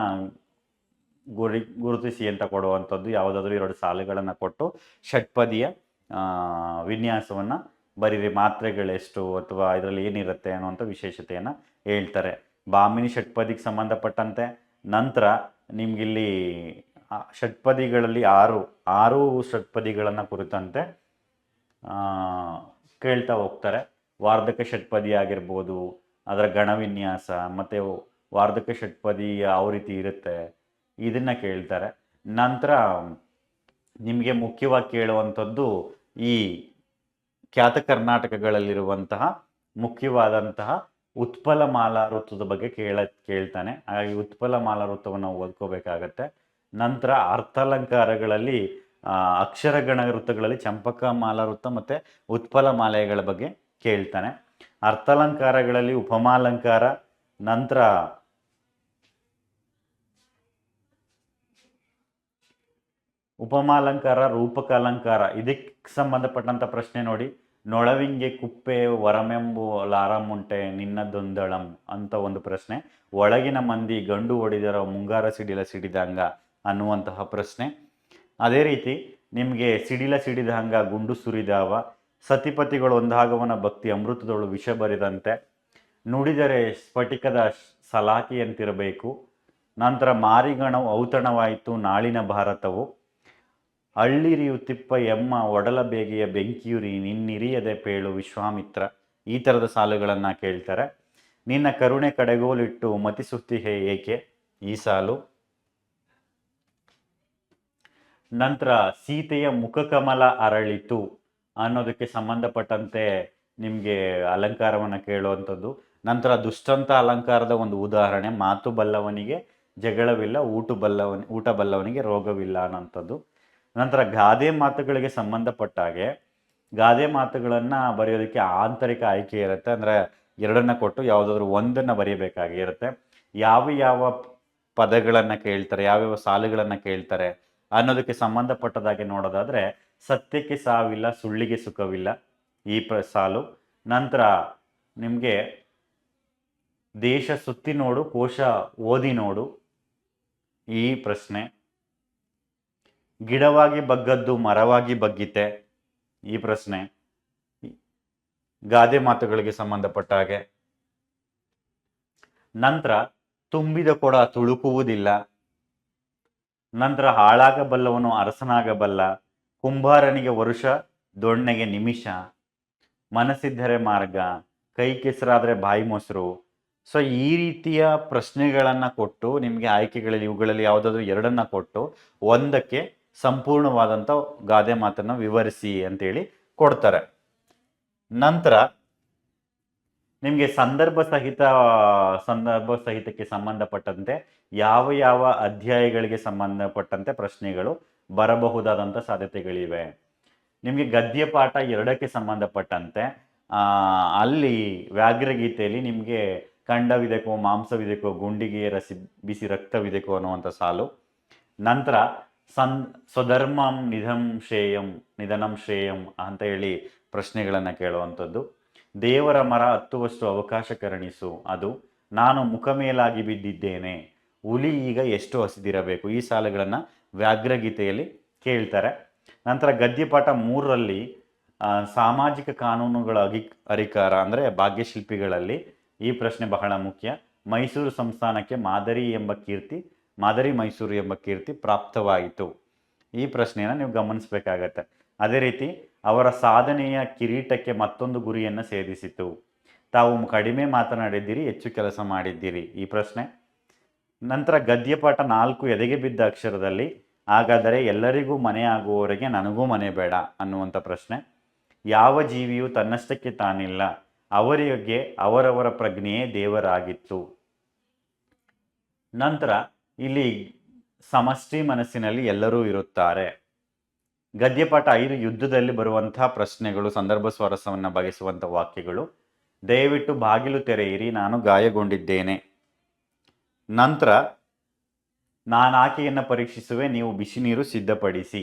ಗುರುತಿಸಿ ಅಂತ ಕೊಡುವಂಥದ್ದು. ಯಾವುದಾದ್ರೂ 2 ಸಾಲುಗಳನ್ನು ಕೊಟ್ಟು ಷಟ್ಪದಿಯ ವಿನ್ಯಾಸವನ್ನು ಬರೀರಿ, ಮಾತ್ರೆಗಳೆಷ್ಟು ಅಥವಾ ಇದರಲ್ಲಿ ಏನಿರುತ್ತೆ ಅನ್ನುವಂಥ ವಿಶೇಷತೆಯನ್ನು ಹೇಳ್ತಾರೆ. ಭಾಮಿನಿ ಷಟ್ಪದಿಗೆ ಸಂಬಂಧಪಟ್ಟಂತೆ. ನಂತರ ನಿಮಗಿಲ್ಲಿ ಷಟ್ಪದಿಗಳಲ್ಲಿ ಆರು ಷಟ್ಪದಿಗಳನ್ನು ಕುರಿತಂತೆ ಕೇಳ್ತಾ ಹೋಗ್ತಾರೆ. ವಾರ್ಧಕ ಷಟ್ಪದಿ ಆಗಿರ್ಬೋದು, ಅದರ ಗಣವಿನ್ಯಾಸ ಮತ್ತು ವಾರ್ಧಕ ಷಟ್ಪದಿ ಯಾವ ರೀತಿ ಇರುತ್ತೆ ಇದನ್ನು ಕೇಳ್ತಾರೆ. ನಂತರ ನಿಮಗೆ ಮುಖ್ಯವಾಗಿ ಕೇಳುವಂಥದ್ದು ಈ ಖ್ಯಾತ ಕರ್ನಾಟಕಗಳಲ್ಲಿರುವಂತಹ ಮುಖ್ಯವಾದಂತಹ ಉತ್ಪಲ ಮಾಲಾ ವೃತ್ತದ ಬಗ್ಗೆ ಕೇಳ್ತಾನೆ. ಹಾಗಾಗಿ ಉತ್ಪಲ ಮಾಲಾ ವೃತ್ತವನ್ನು ಓದ್ಕೋಬೇಕಾಗತ್ತೆ. ನಂತರ ಅರ್ಥಾಲಂಕಾರಗಳಲ್ಲಿ ಅಕ್ಷರಗಣ ವೃತ್ತಗಳಲ್ಲಿ ಚಂಪಕ ಮಾಲಾ ವೃತ್ತ ಮತ್ತು ಉತ್ಪಲ ಮಾಲೆಗಳ ಬಗ್ಗೆ ಕೇಳ್ತಾನೆ. ಅರ್ಥಾಲಂಕಾರಗಳಲ್ಲಿ ಉಪಮಾಲಂಕಾರ, ನಂತರ ಉಪಮಾಲಂಕಾರ, ರೂಪಕಾಲಂಕಾರ. ಇದಕ್ಕೆ ಸಂಬಂಧಪಟ್ಟಂಥ ಪ್ರಶ್ನೆ ನೋಡಿ. ನೊಳವಿಂಗೆ ಕುಪ್ಪೆ ವರಮೆಂಬು ಲಾರಮುಂಟೆ ನಿನ್ನದೊಂದಳಂ ಅಂತ ಒಂದು ಪ್ರಶ್ನೆ. ಒಳಗಿನ ಮಂದಿ ಗಂಡು ಹೊಡಿದರ ಮುಂಗಾರ ಸಿಡಿಲ ಸಿಡಿದಂಗ ಅನ್ನುವಂತಹ ಪ್ರಶ್ನೆ. ಅದೇ ರೀತಿ ನಿಮಗೆ ಸಿಡಿಲ ಸಿಡಿದಂಗ ಗುಂಡು ಸುರಿದಾವ, ಸತಿಪತಿಗಳು ಒಂದಾಗವನ ಭಕ್ತಿ ಅಮೃತದೊಳು ವಿಷ ಬರಿದಂತೆ, ನುಡಿದರೆ ಸ್ಫಟಿಕದ ಸಲಾಕಿಯಂತಿರಬೇಕು. ನಂತರ ಮಾರಿಗಣವು ಔತಣವಾಯಿತು ನಾಳಿನ ಭಾರತವು, ಹಳ್ಳಿರಿಯುತ್ತಿಪ್ಪ ಎಮ್ಮ ಒಡಲ ಬೇಗೆಯ ಬೆಂಕಿಯುರಿ ನಿನ್ನಿರಿಯದೆ ಪೇಳು ವಿಶ್ವಾಮಿತ್ರ. ಈ ಥರದ ಸಾಲುಗಳನ್ನು ಕೇಳ್ತಾರೆ. ನಿನ್ನ ಕರುಣೆ ಕಡೆಗೋಲಿಟ್ಟು ಮತಿಸುತ್ತಿಹೆ ಏಕೆ ಈ ಸಾಲು. ನಂತರ ಸೀತೆಯ ಮುಖಕಮಲ ಅರಳಿತು ಅನ್ನೋದಕ್ಕೆ ಸಂಬಂಧಪಟ್ಟಂತೆ ನಿಮಗೆ ಅಲಂಕಾರವನ್ನು ಕೇಳುವಂಥದ್ದು. ನಂತರ ದುಷ್ಟಂತ ಅಲಂಕಾರದ ಒಂದು ಉದಾಹರಣೆ, ಮಾತು ಬಲ್ಲವನಿಗೆ ಜಗಳವಿಲ್ಲ, ಊಟ ಬಲ್ಲವನಿಗೆ ರೋಗವಿಲ್ಲ ಅನ್ನೋಂಥದ್ದು. ನಂತರ ಗಾದೆ ಮಾತುಗಳಿಗೆ ಸಂಬಂಧಪಟ್ಟ ಹಾಗೆ ಗಾದೆ ಮಾತುಗಳನ್ನು ಬರೆಯೋದಕ್ಕೆ ಆಂತರಿಕ ಆಯ್ಕೆ ಇರುತ್ತೆ. ಅಂದರೆ 2 ಕೊಟ್ಟು ಯಾವುದಾದ್ರೂ 1 ಬರೆಯಬೇಕಾಗಿರುತ್ತೆ. ಯಾವ ಪದಗಳನ್ನು ಕೇಳ್ತಾರೆ, ಯಾವ್ಯಾವ ಸಾಲುಗಳನ್ನು ಕೇಳ್ತಾರೆ ಅನ್ನೋದಕ್ಕೆ ಸಂಬಂಧಪಟ್ಟದಾಗೆ ನೋಡೋದಾದರೆ, ಸತ್ಯಕ್ಕೆ ಸಾವಿಲ್ಲ, ಸುಳ್ಳಿಗೆ ಸುಖವಿಲ್ಲ ಈ ಸಾಲು. ನಂತರ ನಿಮಗೆ ದೇಶ ಸುತ್ತಿ ನೋಡು, ಕೋಶ ಓದಿ ನೋಡು ಈ ಪ್ರಶ್ನೆ. ಗಿಡವಾಗಿ ಬಗ್ಗದ್ದು ಮರವಾಗಿ ಬಗ್ಗಿತೆ ಈ ಪ್ರಶ್ನೆ ಗಾದೆ ಮಾತುಗಳಿಗೆ ಸಂಬಂಧಪಟ್ಟ ಹಾಗೆ. ನಂತರ ತುಂಬಿದ ಕೊಡ ತುಳುಕುವುದಿಲ್ಲ. ನಂತರ ಹಾಳಾಗಬಲ್ಲವನು ಅರಸನಾಗಬಲ್ಲ, ಕುಂಬಾರನಿಗೆ ವರುಷ ದೊಣ್ಣೆಗೆ ನಿಮಿಷ, ಮನಸ್ಸಿದ್ದರೆ ಮಾರ್ಗ, ಕೈ ಕೆಸರಾದರೆ ಬಾಯಿ ಮೊಸರು. ಸೊ ಈ ರೀತಿಯ ಪ್ರಶ್ನೆಗಳನ್ನು ಕೊಟ್ಟು ನಿಮಗೆ ಆಯ್ಕೆಗಳಲ್ಲಿ ಇವುಗಳಲ್ಲಿ ಯಾವುದಾದ್ರೂ 2 ಕೊಟ್ಟು 1ಕ್ಕೆ ಸಂಪೂರ್ಣವಾದಂಥ ಗಾದೆ ಮಾತನ್ನು ವಿವರಿಸಿ ಅಂತೇಳಿ ಕೊಡ್ತಾರೆ. ನಂತರ ನಿಮಗೆ ಸಂದರ್ಭ ಸಹಿತಕ್ಕೆ ಸಂಬಂಧಪಟ್ಟಂತೆ ಯಾವ ಅಧ್ಯಾಯಗಳಿಗೆ ಸಂಬಂಧಪಟ್ಟಂತೆ ಪ್ರಶ್ನೆಗಳು ಬರಬಹುದಾದಂಥ ಸಾಧ್ಯತೆಗಳಿವೆ. ನಿಮಗೆ ಗದ್ಯ ಪಾಠ 2ಕ್ಕೆ ಸಂಬಂಧಪಟ್ಟಂತೆ ಅಲ್ಲಿ ವ್ಯಾಘ್ರಗೀತೆಯಲ್ಲಿ ನಿಮಗೆ ಖಂಡವಿದೆಕೋ ಮಾಂಸವಿದೆಕೋ ಗುಂಡಿಗೆ ಬಿಸಿ ರಕ್ತವಿದೆಕೋ ಅನ್ನುವಂಥ ಸಾಲು. ನಂತರ ಸ್ವಧರ್ಮಂ ನಿಧನಂ ಶ್ರೇಯಂ ಅಂತ ಹೇಳಿ ಪ್ರಶ್ನೆಗಳನ್ನು ಕೇಳುವಂಥದ್ದು. ದೇವರ ಮರ ಹತ್ತುವಷ್ಟು ಅವಕಾಶ ಕರುಣಿಸು, ಅದು ನಾನು ಮುಖ ಮೇಲಾಗಿ ಬಿದ್ದಿದ್ದೇನೆ, ಹುಲಿ ಈಗ ಎಷ್ಟು ಹಸಿದಿರಬೇಕು. ಈ ಸಾಲುಗಳನ್ನು ವ್ಯಾಘ್ರಗೀತೆಯಲ್ಲಿ ಕೇಳ್ತಾರೆ. ನಂತರ ಗದ್ಯಪಾಠ 3ರಲ್ಲಿ ಸಾಮಾಜಿಕ ಕಾನೂನುಗಳ ಅಧಿಕಾರ ಅಂದರೆ ಭಾಗ್ಯಶಿಲ್ಪಿಗಳಲ್ಲಿ ಈ ಪ್ರಶ್ನೆ ಬಹಳ ಮುಖ್ಯ. ಮೈಸೂರು ಸಂಸ್ಥಾನಕ್ಕೆ ಮಾದರಿ ಮೈಸೂರು ಎಂಬ ಕೀರ್ತಿ ಪ್ರಾಪ್ತವಾಯಿತು. ಈ ಪ್ರಶ್ನೆಯನ್ನು ನೀವು ಗಮನಿಸಬೇಕಾಗತ್ತೆ. ಅದೇ ರೀತಿ ಅವರ ಸಾಧನೆಯ ಕಿರೀಟಕ್ಕೆ ಮತ್ತೊಂದು ಗುರಿಯನ್ನು ಸೇರಿಸಿತು. ತಾವು ಕಡಿಮೆ ಮಾತನಾಡಿದ್ದೀರಿ, ಹೆಚ್ಚು ಕೆಲಸ ಮಾಡಿದ್ದೀರಿ ಈ ಪ್ರಶ್ನೆ. ನಂತರ ಗದ್ಯಪಾಠ 4 ಎದೆಗೆ ಬಿದ್ದ ಅಕ್ಷರದಲ್ಲಿ ಹಾಗಾದರೆ ಎಲ್ಲರಿಗೂ ಮನೆ ಆಗುವವರೆಗೆ ನನಗೂ ಮನೆ ಬೇಡ ಅನ್ನುವಂಥ ಪ್ರಶ್ನೆ. ಯಾವ ಜೀವಿಯು ತನ್ನಷ್ಟಕ್ಕೆ ತಾನಿಲ್ಲ, ಅವರಿಗೆ ಅವರವರ ಪ್ರಜ್ಞೆಯೇ ದೇವರಾಗಿತ್ತು. ನಂತರ ಇಲ್ಲಿ ಸಮಷ್ಟಿ ಮನಸ್ಸಿನಲ್ಲಿ ಎಲ್ಲರೂ ಇರುತ್ತಾರೆ. ಗದ್ಯಪಾಠ 5 ಯುದ್ಧದಲ್ಲಿ ಬರುವಂತಹ ಪ್ರಶ್ನೆಗಳು, ಸಂದರ್ಭ ಸ್ವರಸವನ್ನು ಬಗೆಸುವಂಥ ವಾಕ್ಯಗಳು. ದಯವಿಟ್ಟು ಬಾಗಿಲು ತೆರೆಯಿರಿ, ನಾನು ಗಾಯಗೊಂಡಿದ್ದೇನೆ. ನಂತರ ನಾನಾಕೆಯನ್ನು ಪರೀಕ್ಷಿಸುವೆ, ನೀವು ಬಿಸಿ ನೀರು ಸಿದ್ಧಪಡಿಸಿ.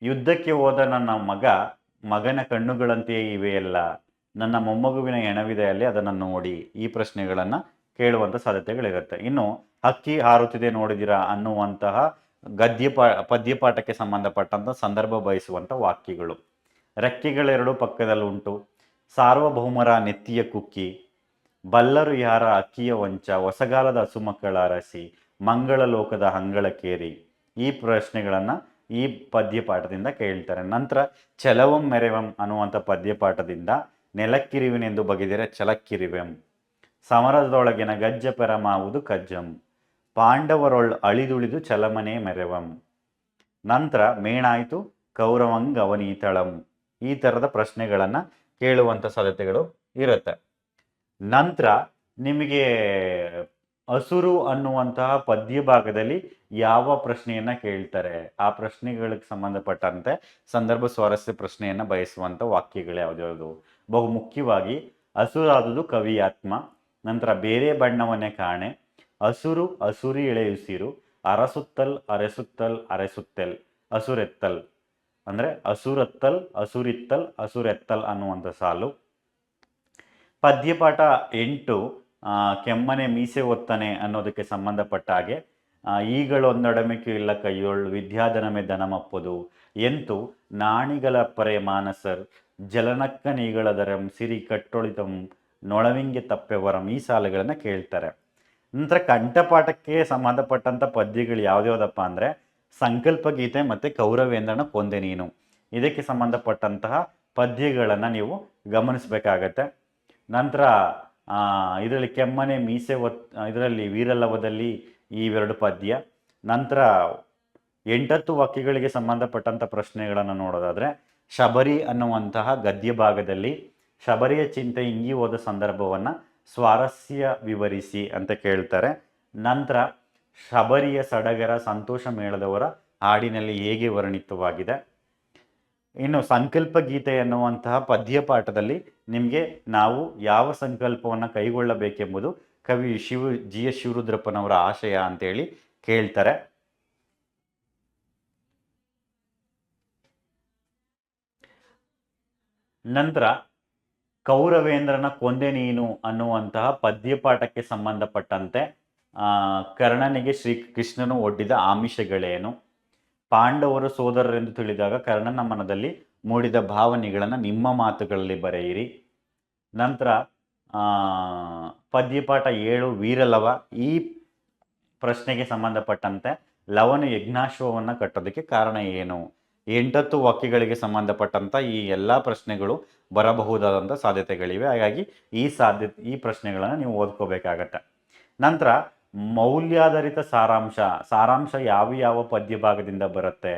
ಯುದ್ಧಕ್ಕೆ ಹೋದ ನನ್ನ ಮಗ ಮಗನ ಕಣ್ಣುಗಳಂತೆಯೇ ಇವೆಯಲ್ಲ, ನನ್ನ ಮೊಮ್ಮಗುವಿನ ಎಣವಿದೆಯಲ್ಲಿ ಅದನ್ನು ನೋಡಿ, ಈ ಪ್ರಶ್ನೆಗಳನ್ನು ಕೇಳುವಂಥ ಸಾಧ್ಯತೆಗಳಿರುತ್ತೆ. ಇನ್ನು ಹಕ್ಕಿ ಹಾರುತ್ತಿದೆ ನೋಡಿದಿರಾ ಅನ್ನುವಂತಹ ಪದ್ಯಪಾಠಕ್ಕೆ ಸಂಬಂಧಪಟ್ಟಂತ ಸಂದರ್ಭ ಬಯಸುವಂಥ ವಾಕ್ಯಗಳು. ರೆಕ್ಕೆಗಳೆರಡು ಪಕ್ಕದಲ್ಲುಂಟು, ಸಾರ್ವಭೌಮರ ನೆತ್ತಿಯ ಕುಕ್ಕಿ, ಬಲ್ಲರು ಯಾರ ಅಕ್ಕಿಯ ವಂಚ, ಹೊಸಗಾಲದ ಹಸುಮಕ್ಕಳ ಅರಸಿ, ಮಂಗಳ ಲೋಕದ ಹಂಗಳಕೇರಿ. ಈ ಪ್ರಶ್ನೆಗಳನ್ನು ಈ ಪದ್ಯಪಾಠದಿಂದ ಕೇಳ್ತಾರೆ. ನಂತರ ಛಲವಂ ಮೆರೆವಂ ಅನ್ನುವಂಥ ಪದ್ಯಪಾಠದಿಂದ ನೆಲಕ್ಕಿರಿವಿನೆಂದು ಬಗೆದಿರೆ ಛಲಕ್ಕಿರಿವೆಂ, ಸಮರದೊಳಗಿನ ಗಜ್ಜ ಪೆರಮಾವುದು ಕಜ್ಜಂ, ಪಾಂಡವರೊಳ್ ಅಳಿದುಳಿದು ಛಲಮನೆ ಮೆರೆವಂ. ನಂತರ ಮೇಣಾಯ್ತು ಕೌರವಂಗವನೀತಳಂ. ಈ ಥರದ ಪ್ರಶ್ನೆಗಳನ್ನು ಕೇಳುವಂಥ ಸಾಧ್ಯತೆಗಳು ಇರುತ್ತೆ. ನಂತರ ನಿಮಗೆ ಹಸುರು ಅನ್ನುವಂತಹ ಪದ್ಯ ಭಾಗದಲ್ಲಿ ಯಾವ ಪ್ರಶ್ನೆಯನ್ನ ಕೇಳ್ತಾರೆ, ಆ ಪ್ರಶ್ನೆಗಳಿಗೆ ಸಂಬಂಧಪಟ್ಟಂತೆ ಸಂದರ್ಭ ಸ್ವಾರಸ್ಯ ಪ್ರಶ್ನೆಯನ್ನ ಬಯಸುವಂತ ವಾಕ್ಯಗಳು ಯಾವ್ದ್ಯಾವುದು? ಬಹು ಮುಖ್ಯವಾಗಿ ಹಸುರಾದುದು ಕವಿಯಾತ್ಮ, ನಂತರ ಬೇರೆ ಬಣ್ಣವನ್ನೇ ಕಾಣೆ, ಹಸುರು ಹಸುರಿ ಎಳೆಯುಸಿರು, ಅರಸುತ್ತಲ್ ಅರೆಸುತ್ತಲ್ ಅರೆಸುತ್ತೆಲ್, ಹಸುರೆತ್ತಲ್ ಅಂದ್ರೆ ಹಸುರತ್ತಲ್ ಹಸುರಿತ್ತಲ್ ಹಸುರೆತ್ತಲ್ ಅನ್ನುವಂಥ ಸಾಲು. ಪದ್ಯಪಾಠ 8 ಕೆಮ್ಮನೆ ಮೀಸೆ ಒತ್ತನೆ ಅನ್ನೋದಕ್ಕೆ ಸಂಬಂಧಪಟ್ಟ ಹಾಗೆ ಈಗಳೊಂದೊಡಮೆಕು ಇಲ್ಲ ಕೈಯೊಳ್ ವಿದ್ಯಾಧನಮೆ ಧನಮಪ್ಪದು ಎಂತು ನಾಣಿಗಳಪ್ಪರೆ ಮಾನಸರ್ ಜಲನಕ್ಕ ನೀಗಳದರಂ ಸಿರಿ ಕಟ್ಟೊಳಿತಂ ನೊಳವಿಂಗೆ ತಪ್ಪೆವರಂ. ಈ ಸಾಲುಗಳನ್ನು ಕೇಳ್ತಾರೆ. ನಂತರ ಕಂಠಪಾಠಕ್ಕೆ ಸಂಬಂಧಪಟ್ಟಂಥ ಪದ್ಯಗಳು ಯಾವ್ದ್ಯಾವ್ದಪ್ಪ ಅಂದರೆ ಸಂಕಲ್ಪ ಗೀತೆ ಮತ್ತು ಕೌರವೇಂದ್ರನ ಕೊಂದೆ ನೀನು. ಇದಕ್ಕೆ ಸಂಬಂಧಪಟ್ಟಂತಹ ಪದ್ಯಗಳನ್ನು ನೀವು ಗಮನಿಸಬೇಕಾಗತ್ತೆ. ನಂತರ ಇದರಲ್ಲಿ ಕೆಮ್ಮನೆ ಮೀಸೆ ಇದರಲ್ಲಿ ವೀರಲ್ಲವದಲ್ಲಿ ಇವೆರಡು ಪದ್ಯ. ನಂತರ 8 ವಾಕ್ಯಗಳಿಗೆ ಸಂಬಂಧಪಟ್ಟಂಥ ಪ್ರಶ್ನೆಗಳನ್ನು ನೋಡೋದಾದರೆ ಶಬರಿ ಅನ್ನುವಂತಹ ಗದ್ಯ ಭಾಗದಲ್ಲಿ ಶಬರಿಯ ಚಿಂತೆ ಇಂಗಿ ಹೋದ ಸಂದರ್ಭವನ್ನು ಸ್ವಾರಸ್ಯ ವಿವರಿಸಿ ಅಂತ ಕೇಳ್ತಾರೆ. ನಂತರ ಶಬರಿಯ ಸಡಗರ ಸಂತೋಷ ಮೇಳದವರ ಹಾಡಿನಲ್ಲಿ ಹೇಗೆ ವರ್ಣಿತವಾಗಿದೆ. ಇನ್ನು ಸಂಕಲ್ಪ ಗೀತೆ ಎನ್ನುವಂತಹ ಪದ್ಯಪಾಠದಲ್ಲಿ ನಿಮಗೆ ನಾವು ಯಾವ ಸಂಕಲ್ಪವನ್ನು ಕೈಗೊಳ್ಳಬೇಕೆಂಬುದು ಕವಿ ಜಿ ಎಸ್ ಶಿವರುದ್ರಪ್ಪನವರ ಆಶಯ ಅಂತೇಳಿ ಕೇಳ್ತಾರೆ. ನಂತರ ಕೌರವೇಂದ್ರನ ಕೊಂದೆ ನೀನು ಅನ್ನುವಂತಹ ಪದ್ಯಪಾಠಕ್ಕೆ ಸಂಬಂಧಪಟ್ಟಂತೆ ಕರ್ಣನಿಗೆ ಶ್ರೀಕೃಷ್ಣನು ಒಡ್ಡಿದ ಆಮಿಷಗಳೇನು, ಪಾಂಡವರು ಸೋದರರೆಂದು ತಿಳಿದಾಗ ಕರ್ಣನ ಮನದಲ್ಲಿ ಮೂಡಿದ ಭಾವನೆಗಳನ್ನು ನಿಮ್ಮ ಮಾತುಗಳಲ್ಲಿ ಬರೆಯಿರಿ. ನಂತರ ಪದ್ಯಪಾಠ 7 ವೀರಲವ. ಈ ಪ್ರಶ್ನೆಗೆ ಸಂಬಂಧಪಟ್ಟಂತೆ ಲವನು ಯಜ್ಞಾಶ್ವವನ್ನು ಕಟ್ಟೋದಕ್ಕೆ ಕಾರಣ ಏನು? 8 ವಾಕ್ಯಗಳಿಗೆ ಸಂಬಂಧಪಟ್ಟಂತ ಈ ಎಲ್ಲ ಪ್ರಶ್ನೆಗಳು ಬರಬಹುದಾದಂಥ ಸಾಧ್ಯತೆಗಳಿವೆ. ಹಾಗಾಗಿ ಈ ಪ್ರಶ್ನೆಗಳನ್ನು ನೀವು ಓದ್ಕೋಬೇಕಾಗತ್ತೆ. ನಂತರ ಮೌಲ್ಯಾಧಾರಿತ ಸಾರಾಂಶ ಯಾವ ಪದ್ಯ ಭಾಗದಿಂದ ಬರುತ್ತೆ?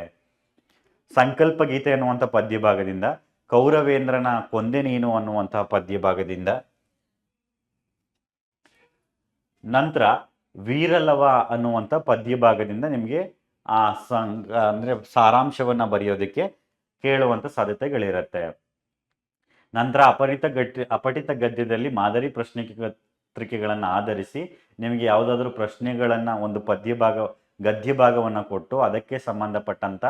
ಸಂಕಲ್ಪ ಗೀತೆ ಅನ್ನುವಂಥ ಪದ್ಯ ಭಾಗದಿಂದ, ಕೌರವೇಂದ್ರನ ಕೊಂದೆ ನೀನು ಅನ್ನುವಂತಹ ಪದ್ಯ ಭಾಗದಿಂದ, ನಂತರ ವೀರಲವ ಅನ್ನುವಂಥ ಪದ್ಯ ಭಾಗದಿಂದ ನಿಮಗೆ ಅಂದ್ರೆ ಸಾರಾಂಶವನ್ನ ಬರೆಯೋದಕ್ಕೆ ಕೇಳುವಂಥ ಸಾಧ್ಯತೆಗಳಿರುತ್ತೆ. ನಂತರ ಅಪಠಿತ ಗದ್ಯದಲ್ಲಿ ಮಾದರಿ ಪ್ರಶ್ನೆಗಳನ್ನು ಆಧರಿಸಿ ನಿಮಗೆ ಯಾವುದಾದ್ರೂ ಪ್ರಶ್ನೆಗಳನ್ನು ಒಂದು ಗದ್ಯ ಭಾಗವನ್ನು ಕೊಟ್ಟು ಅದಕ್ಕೆ ಸಂಬಂಧಪಟ್ಟಂತ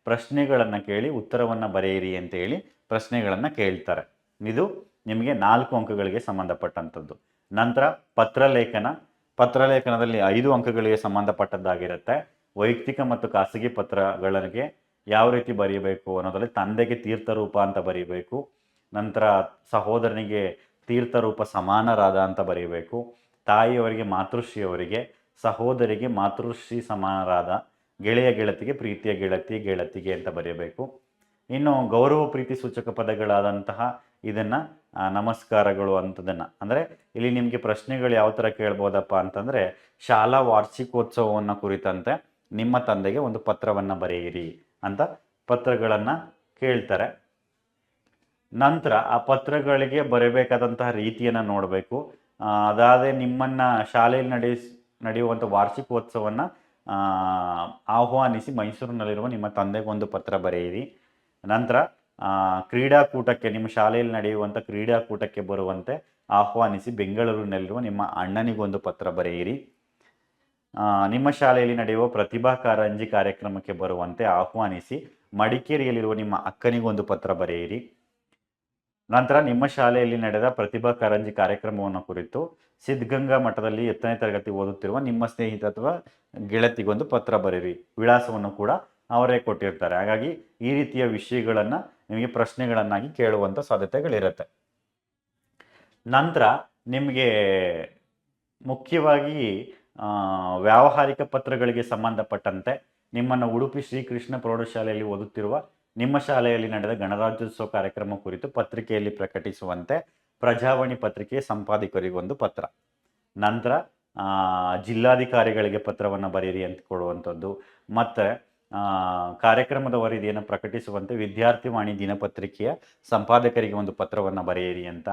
ಪ್ರಶ್ನೆಗಳನ್ನು ಕೇಳಿ ಉತ್ತರವನ್ನು ಬರೆಯಿರಿ ಅಂತ ಹೇಳಿ ಪ್ರಶ್ನೆಗಳನ್ನು ಕೇಳ್ತಾರೆ. ಇದು ನಿಮಗೆ 4 ಅಂಕಗಳಿಗೆ ಸಂಬಂಧಪಟ್ಟಂಥದ್ದು. ನಂತರ ಪತ್ರಲೇಖನದಲ್ಲಿ 5 ಅಂಕಗಳಿಗೆ ಸಂಬಂಧಪಟ್ಟದ್ದಾಗಿರುತ್ತೆ. ವೈಯಕ್ತಿಕ ಮತ್ತು ಖಾಸಗಿ ಪತ್ರಗಳಿಗೆ ಯಾವ ರೀತಿ ಬರೀಬೇಕು ಅನ್ನೋದ್ರಲ್ಲಿ ತಂದೆಗೆ ತೀರ್ಥರೂಪ ಅಂತ ಬರೀಬೇಕು. ನಂತರ ಸಹೋದರನಿಗೆ ತೀರ್ಥರೂಪ ಸಮಾನರಾದ ಅಂತ ಬರೀಬೇಕು. ತಾಯಿಯವರಿಗೆ ಮಾತೃಶ್ರೀಯವರಿಗೆ, ಸಹೋದರಿಗೆ ಮಾತೃಶ್ರೀ ಸಮಾನರಾದ, ಗೆಳೆಯ ಗೆಳತಿಗೆ ಪ್ರೀತಿಯ ಗೆಳತಿಗೆ ಅಂತ ಬರೆಯಬೇಕು. ಇನ್ನು ಗೌರವ ಪ್ರೀತಿ ಸೂಚಕ ಪದಗಳಾದಂತಹ ಇದನ್ನ ನಮಸ್ಕಾರಗಳು ಅಂತದನ್ನ, ಅಂದ್ರೆ ಇಲ್ಲಿ ನಿಮಗೆ ಪ್ರಶ್ನೆಗಳು ಯಾವ ತರ ಕೇಳ್ಬೋದಪ್ಪ ಅಂತಂದ್ರೆ ಶಾಲಾ ವಾರ್ಷಿಕೋತ್ಸವವನ್ನು ಕುರಿತಂತೆ ನಿಮ್ಮ ತಂದೆಗೆ ಒಂದು ಪತ್ರವನ್ನ ಬರೆಯಿರಿ ಅಂತ ಪತ್ರಗಳನ್ನ ಕೇಳ್ತಾರೆ. ನಂತರ ಆ ಪತ್ರಗಳಿಗೆ ಬರಬೇಕಾದಂತಹ ರೀತಿಯನ್ನ ನೋಡಬೇಕು. ಅದಾದರೆ ನಿಮ್ಮನ್ನ ಶಾಲೆಯಲ್ಲಿ ನಡೆಯುವಂಥ ವಾರ್ಷಿಕೋತ್ಸವವನ್ನು ಆಹ್ವಾನಿಸಿ ಮೈಸೂರಿನಲ್ಲಿರುವ ನಿಮ್ಮ ತಂದೆಗೆ ಒಂದು ಪತ್ರ ಬರೆಯಿರಿ. ನಂತರ ಕ್ರೀಡಾಕೂಟಕ್ಕೆ, ನಿಮ್ಮ ಶಾಲೆಯಲ್ಲಿ ನಡೆಯುವಂಥ ಕ್ರೀಡಾಕೂಟಕ್ಕೆ ಬರುವಂತೆ ಆಹ್ವಾನಿಸಿ ಬೆಂಗಳೂರಿನಲ್ಲಿರುವ ನಿಮ್ಮ ಅಣ್ಣನಿಗೊಂದು ಪತ್ರ ಬರೆಯಿರಿ. ನಿಮ್ಮ ಶಾಲೆಯಲ್ಲಿ ನಡೆಯುವ ಪ್ರತಿಭಾ ಕಾರಂಜಿ ಕಾರ್ಯಕ್ರಮಕ್ಕೆ ಬರುವಂತೆ ಆಹ್ವಾನಿಸಿ ಮಡಿಕೇರಿಯಲ್ಲಿರುವ ನಿಮ್ಮ ಅಕ್ಕನಿಗೊಂದು ಪತ್ರ ಬರೆಯಿರಿ. ನಂತರ ನಿಮ್ಮ ಶಾಲೆಯಲ್ಲಿ ನಡೆದ ಪ್ರತಿಭಾ ಕಾರಂಜಿ ಕಾರ್ಯಕ್ರಮವನ್ನು ಕುರಿತು ಸಿದ್ಧಗಂಗಾ ಮಠದಲ್ಲಿ 8ನೇ ತರಗತಿ ಓದುತ್ತಿರುವ ನಿಮ್ಮ ಸ್ನೇಹಿತ ಅಥವಾ ಗೆಳತಿಗೊಂದು ಪತ್ರ ಬರೆಯಿರಿ. ವಿಳಾಸವನ್ನು ಕೂಡ ಅವರೇ ಕೊಟ್ಟಿರ್ತಾರೆ. ಹಾಗಾಗಿ ಈ ರೀತಿಯ ವಿಷಯಗಳನ್ನ ನಿಮಗೆ ಪ್ರಶ್ನೆಗಳನ್ನಾಗಿ ಕೇಳುವಂತ ಸಾಧ್ಯತೆಗಳಿರುತ್ತೆ. ನಂತರ ನಿಮಗೆ ಮುಖ್ಯವಾಗಿ ವ್ಯಾವಹಾರಿಕ ಪತ್ರಗಳಿಗೆ ಸಂಬಂಧಪಟ್ಟಂತೆ ನಿಮ್ಮನ್ನು ಉಡುಪಿ ಶ್ರೀಕೃಷ್ಣ ಪ್ರೌಢಶಾಲೆಯಲ್ಲಿ ಓದುತ್ತಿರುವ ನಿಮ್ಮ ಶಾಲೆಯಲ್ಲಿ ನಡೆದ ಗಣರಾಜ್ಯೋತ್ಸವ ಕಾರ್ಯಕ್ರಮ ಕುರಿತು ಪತ್ರಿಕೆಯಲ್ಲಿ ಪ್ರಕಟಿಸುವಂತೆ ಪ್ರಜಾವಾಣಿ ಪತ್ರಿಕೆಯ ಸಂಪಾದಕರಿಗೊಂದು ಪತ್ರ. ನಂತರ ಜಿಲ್ಲಾಧಿಕಾರಿಗಳಿಗೆ ಪತ್ರವನ್ನು ಬರೆಯಿರಿ ಅಂತ ಕೊಡುವಂಥದ್ದು. ಮತ್ತು ಕಾರ್ಯಕ್ರಮದ ವರದಿಯನ್ನು ಪ್ರಕಟಿಸುವಂತೆ ವಿದ್ಯಾರ್ಥಿ ವಾಣಿ ದಿನಪತ್ರಿಕೆಯ ಸಂಪಾದಕರಿಗೆ ಒಂದು ಪತ್ರವನ್ನು ಬರೆಯಿರಿ ಅಂತ.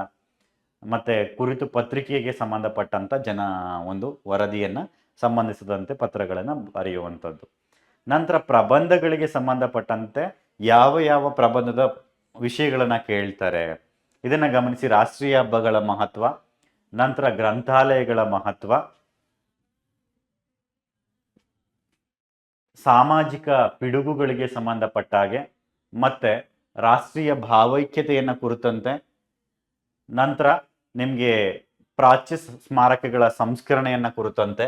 ಮತ್ತೆ ಕುರಿತು ಪತ್ರಿಕೆಗೆ ಸಂಬಂಧಪಟ್ಟಂತ ಒಂದು ವರದಿಯನ್ನು ಸಂಬಂಧಿಸಿದಂತೆ ಪತ್ರಗಳನ್ನು ಬರೆಯುವಂಥದ್ದು. ನಂತರ ಪ್ರಬಂಧಗಳಿಗೆ ಸಂಬಂಧಪಟ್ಟಂತೆ ಯಾವ ಯಾವ ಪ್ರಬಂಧದ ವಿಷಯಗಳನ್ನ ಕೇಳ್ತಾರೆ ಇದನ್ನ ಗಮನಿಸಿ. ರಾಷ್ಟ್ರೀಯ ಹಬ್ಬಗಳ ಮಹತ್ವ, ನಂತರ ಗ್ರಂಥಾಲಯಗಳ ಮಹತ್ವ, ಸಾಮಾಜಿಕ ಪಿಡುಗುಗಳಿಗೆ ಸಂಬಂಧಪಟ್ಟ ಹಾಗೆ, ಮತ್ತೆ ರಾಷ್ಟ್ರೀಯ ಭಾವೈಕ್ಯತೆಯನ್ನ ಕುರಿತಂತೆ, ನಂತರ ನಿಮಗೆ ಪ್ರಾಚ್ಯ ಸ್ಮಾರಕಗಳ ಸಂಸ್ಕರಣೆಯನ್ನ ಕುರಿತಂತೆ,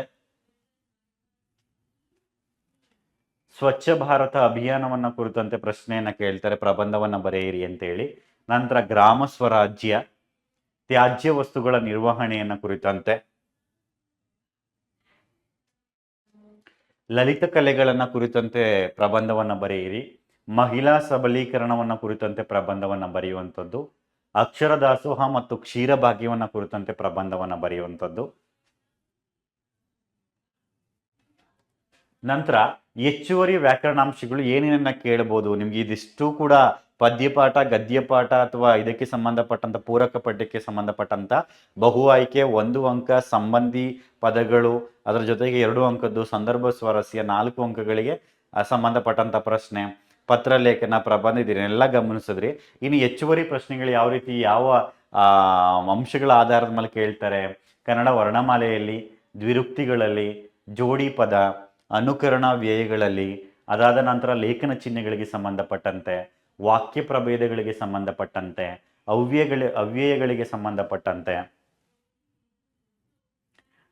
ಸ್ವಚ್ಛ ಭಾರತ ಅಭಿಯಾನವನ್ನ ಕುರಿತಂತೆ ಪ್ರಶ್ನೆಯನ್ನ ಕೇಳ್ತಾರೆ, ಪ್ರಬಂಧವನ್ನ ಬರೆಯಿರಿ ಅಂತೇಳಿ. ನಂತರ ಗ್ರಾಮ ಸ್ವರಾಜ್ಯ, ತ್ಯಾಜ್ಯ ವಸ್ತುಗಳ ನಿರ್ವಹಣೆಯನ್ನ ಕುರಿತಂತೆ, ಲಲಿತ ಕಲೆಗಳನ್ನ ಕುರಿತಂತೆ ಪ್ರಬಂಧವನ್ನ ಬರೆಯಿರಿ. ಮಹಿಳಾ ಸಬಲೀಕರಣವನ್ನ ಕುರಿತಂತೆ ಪ್ರಬಂಧವನ್ನ ಬರೆಯುವಂಥದ್ದು. ಅಕ್ಷರ ದಾಸೋಹ ಮತ್ತು ಕ್ಷೀರ ಭಾಗ್ಯವನ್ನ ಕುರಿತಂತೆ ಪ್ರಬಂಧವನ್ನ ಬರೆಯುವಂಥದ್ದು. ನಂತರ ಹೆಚ್ಚುವರಿ ವ್ಯಾಕರಣಾಂಶಗಳು ಏನೇನನ್ನ ಕೇಳಬಹುದು ನಿಮ್ಗೆ. ಇದಿಷ್ಟು ಕೂಡ ಪದ್ಯಪಾಠ, ಗದ್ಯಪಾಠ ಅಥವಾ ಇದಕ್ಕೆ ಸಂಬಂಧಪಟ್ಟಂತ ಪೂರಕ ಪಠ್ಯಕ್ಕೆ ಸಂಬಂಧಪಟ್ಟಂತ ಬಹು ಆಯ್ಕೆ 1 ಅಂಕ, ಸಂಬಂಧಿ ಪದಗಳು, ಅದರ ಜೊತೆಗೆ 2 ಅಂಕದ್ದು ಸಂದರ್ಭ ಸ್ವಾರಸ್ಯ, 4 ಅಂಕಗಳಿಗೆ ಸಂಬಂಧಪಟ್ಟಂತ ಪ್ರಶ್ನೆ, ಪತ್ರ ಲೇಖನ, ಪ್ರಬಂಧ ಇದನ್ನೆಲ್ಲ ಗಮನಿಸಿದ್ರಿ. ಇನ್ನು ಹೆಚ್ಚುವರಿ ಪ್ರಶ್ನೆಗಳು ಯಾವ ರೀತಿ ಯಾವ ಅಂಶಗಳ ಆಧಾರದ ಮೇಲೆ ಕೇಳ್ತಾರೆ. ಕನ್ನಡ ವರ್ಣಮಾಲೆಯಲ್ಲಿ, ದ್ವಿರುಕ್ತಿಗಳಲ್ಲಿ, ಜೋಡಿ ಪದ, ಅನುಕರಣ ವ್ಯಯಗಳಲ್ಲಿ, ಅದಾದ ನಂತರ ಲೇಖನ ಚಿಹ್ನೆಗಳಿಗೆ ಸಂಬಂಧಪಟ್ಟಂತೆ, ವಾಕ್ಯ ಪ್ರಭೇದಗಳಿಗೆ ಸಂಬಂಧಪಟ್ಟಂತೆ, ಅವ್ಯಯಗಳಿಗೆ ಸಂಬಂಧಪಟ್ಟಂತೆ,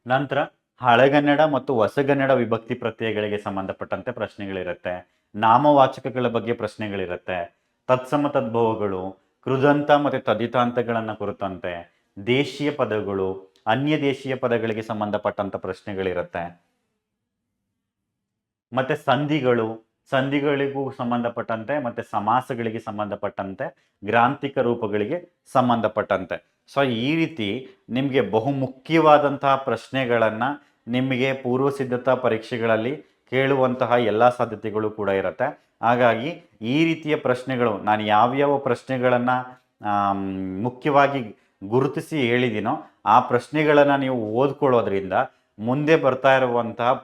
ನಂತರ ಹಳೆಗನ್ನಡ ಮತ್ತು ಹೊಸಗನ್ನಡ ವಿಭಕ್ತಿ ಪ್ರತ್ಯಯಗಳಿಗೆ ಸಂಬಂಧಪಟ್ಟಂತೆ ಪ್ರಶ್ನೆಗಳಿರುತ್ತೆ. ನಾಮವಾಚಕಗಳ ಬಗ್ಗೆ ಪ್ರಶ್ನೆಗಳಿರುತ್ತೆ. ತತ್ಸಮ ತದ್ಭವಗಳು, ಕೃದಂತ ಮತ್ತು ತದಿತಾಂತಗಳನ್ನ ಕುರಿತಂತೆ, ದೇಶೀಯ ಪದಗಳು, ಅನ್ಯ ದೇಶೀಯ ಪದಗಳಿಗೆ ಸಂಬಂಧಪಟ್ಟಂತ ಪ್ರಶ್ನೆಗಳಿರುತ್ತೆ. ಮತ್ತೆ ಸಂಧಿಗಳಿಗೂ ಸಂಬಂಧಪಟ್ಟಂತೆ, ಮತ್ತೆ ಸಮಾಸಗಳಿಗೆ ಸಂಬಂಧಪಟ್ಟಂತೆ, ಗ್ರಾಂಥಿಕ ರೂಪಗಳಿಗೆ ಸಂಬಂಧಪಟ್ಟಂತೆ. ಸೊ ಈ ರೀತಿ ನಿಮಗೆ ಬಹುಮುಖ್ಯವಾದಂತಹ ಪ್ರಶ್ನೆಗಳನ್ನ ನಿಮಗೆ ಪೂರ್ವ ಸಿದ್ಧತಾ ಪರೀಕ್ಷೆಗಳಲ್ಲಿ ಕೇಳುವಂತಹ ಎಲ್ಲ ಸಾಧ್ಯತೆಗಳು ಕೂಡ ಇರುತ್ತೆ. ಹಾಗಾಗಿ ಈ ರೀತಿಯ ಪ್ರಶ್ನೆಗಳು ನಾನು ಯಾವ್ಯಾವ ಪ್ರಶ್ನೆಗಳನ್ನ ಮುಖ್ಯವಾಗಿ ಗುರುತಿಸಿ ಹೇಳಿದ್ದೀನೋ ಆ ಪ್ರಶ್ನೆಗಳನ್ನ ನೀವು ಓದ್ಕೊಳ್ಳೋದ್ರಿಂದ ಮುಂದೆ ಬರ್ತಾ ಇರುವಂತಹ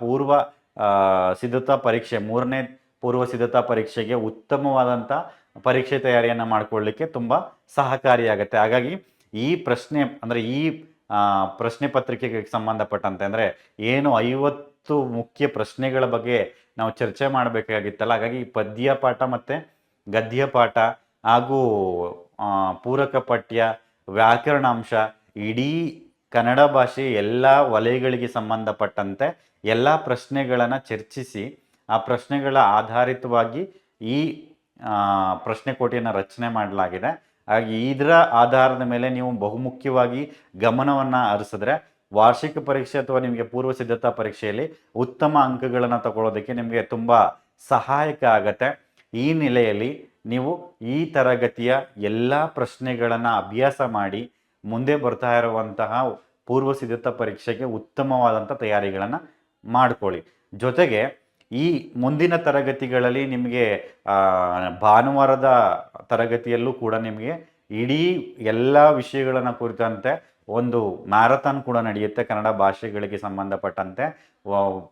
ಸಿದ್ಧತಾ ಪರೀಕ್ಷೆ, 3ನೇ ಪೂರ್ವ ಸಿದ್ಧತಾ ಪರೀಕ್ಷೆಗೆ ಉತ್ತಮವಾದಂಥ ಪರೀಕ್ಷೆ ತಯಾರಿಯನ್ನು ಮಾಡ್ಕೊಳ್ಳಿಕ್ಕೆ ತುಂಬ ಸಹಕಾರಿಯಾಗುತ್ತೆ. ಹಾಗಾಗಿ ಈ ಪ್ರಶ್ನೆ ಅಂದರೆ ಈ ಪ್ರಶ್ನೆ ಪತ್ರಿಕೆಗೆ ಸಂಬಂಧಪಟ್ಟಂತೆ ಅಂದರೆ ಏನು 50 ಮುಖ್ಯ ಪ್ರಶ್ನೆಗಳ ಬಗ್ಗೆ ನಾವು ಚರ್ಚೆ ಮಾಡಬೇಕಾಗಿತ್ತಲ್ಲ, ಹಾಗಾಗಿ ಪದ್ಯ ಪಾಠ ಮತ್ತು ಗದ್ಯ ಪಾಠ ಹಾಗೂ ಪೂರಕ ಪಠ್ಯ, ವ್ಯಾಕರಣಾಂಶ, ಇಡೀ ಕನ್ನಡ ಭಾಷೆ ಎಲ್ಲ ವಲಯಗಳಿಗೆ ಸಂಬಂಧಪಟ್ಟಂತೆ ಎಲ್ಲ ಪ್ರಶ್ನೆಗಳನ್ನು ಚರ್ಚಿಸಿ ಆ ಪ್ರಶ್ನೆಗಳ ಆಧಾರಿತವಾಗಿ ಈ ಪ್ರಶ್ನೆ ಕೋಟಿಯನ್ನು ರಚನೆ ಮಾಡಲಾಗಿದೆ. ಹಾಗೆ ಇದರ ಆಧಾರದ ಮೇಲೆ ನೀವು ಬಹುಮುಖ್ಯವಾಗಿ ಗಮನವನ್ನು ಹರಿಸಿದ್ರೆ ವಾರ್ಷಿಕ ಪರೀಕ್ಷೆ ಅಥವಾ ನಿಮಗೆ ಪೂರ್ವ ಸಿದ್ಧತಾ ಪರೀಕ್ಷೆಯಲ್ಲಿ ಉತ್ತಮ ಅಂಕಗಳನ್ನು ತಗೊಳ್ಳೋದಕ್ಕೆ ನಿಮಗೆ ತುಂಬ ಸಹಾಯಕ ಆಗತ್ತೆ. ಈ ನೆಲೆಯಲ್ಲಿ ನೀವು ಈ ತರಗತಿಯ ಎಲ್ಲ ಪ್ರಶ್ನೆಗಳನ್ನು ಅಭ್ಯಾಸ ಮಾಡಿ ಮುಂದೆ ಬರ್ತಾ ಇರುವಂತಹ ಪೂರ್ವ ಸಿದ್ಧತಾ ಪರೀಕ್ಷೆಗೆ ಉತ್ತಮವಾದಂಥ ತಯಾರಿಗಳನ್ನು ಮಾಡ್ಕೊಳ್ಳಿ. ಜೊತೆಗೆ ಈ ಮುಂದಿನ ತರಗತಿಗಳಲ್ಲಿ ನಿಮಗೆ ಭಾನುವಾರದ ತರಗತಿಯಲ್ಲೂ ಕೂಡ ನಿಮಗೆ ಇಡೀ ಎಲ್ಲ ವಿಷಯಗಳನ್ನು ಕುರಿತಂತೆ ಒಂದು ಮ್ಯಾರಥಾನ್ ಕೂಡ ನಡೆಯುತ್ತೆ. ಕನ್ನಡ ಭಾಷೆಗಳಿಗೆ ಸಂಬಂಧಪಟ್ಟಂತೆ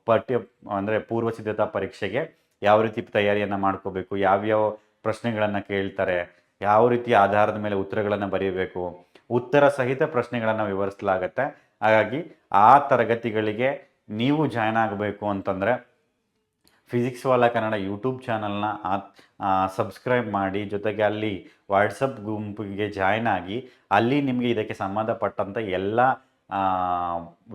ಪಠ್ಯ ಅಂದರೆ ಪೂರ್ವ ಸಿದ್ಧತಾ ಪರೀಕ್ಷೆಗೆ ಯಾವ ರೀತಿ ತಯಾರಿಯನ್ನು ಮಾಡ್ಕೋಬೇಕು, ಯಾವ್ಯಾವ ಪ್ರಶ್ನೆಗಳನ್ನು ಕೇಳ್ತಾರೆ, ಯಾವ ರೀತಿ ಆಧಾರದ ಮೇಲೆ ಉತ್ತರಗಳನ್ನು ಬರೆಯಬೇಕು, ಉತ್ತರ ಸಹಿತ ಪ್ರಶ್ನೆಗಳನ್ನು ವಿವರಿಸಲಾಗತ್ತೆ. ಹಾಗಾಗಿ ಆ ತರಗತಿಗಳಿಗೆ ನೀವು ಜಾಯ್ನ್ ಆಗಬೇಕು ಅಂತಂದರೆ ಫಿಸಿಕ್ಸ್ ವಾಲಾ ಕನ್ನಡ ಯೂಟ್ಯೂಬ್ ಚಾನಲ್ನ ಸಬ್ಸ್ಕ್ರೈಬ್ ಮಾಡಿ, ಜೊತೆಗೆ ಅಲ್ಲಿ ವಾಟ್ಸಪ್ ಗುಂಪಿಗೆ ಜಾಯ್ನ್ ಆಗಿ ಅಲ್ಲಿ ನಿಮಗೆ ಇದಕ್ಕೆ ಸಂಬಂಧಪಟ್ಟಂಥ ಎಲ್ಲ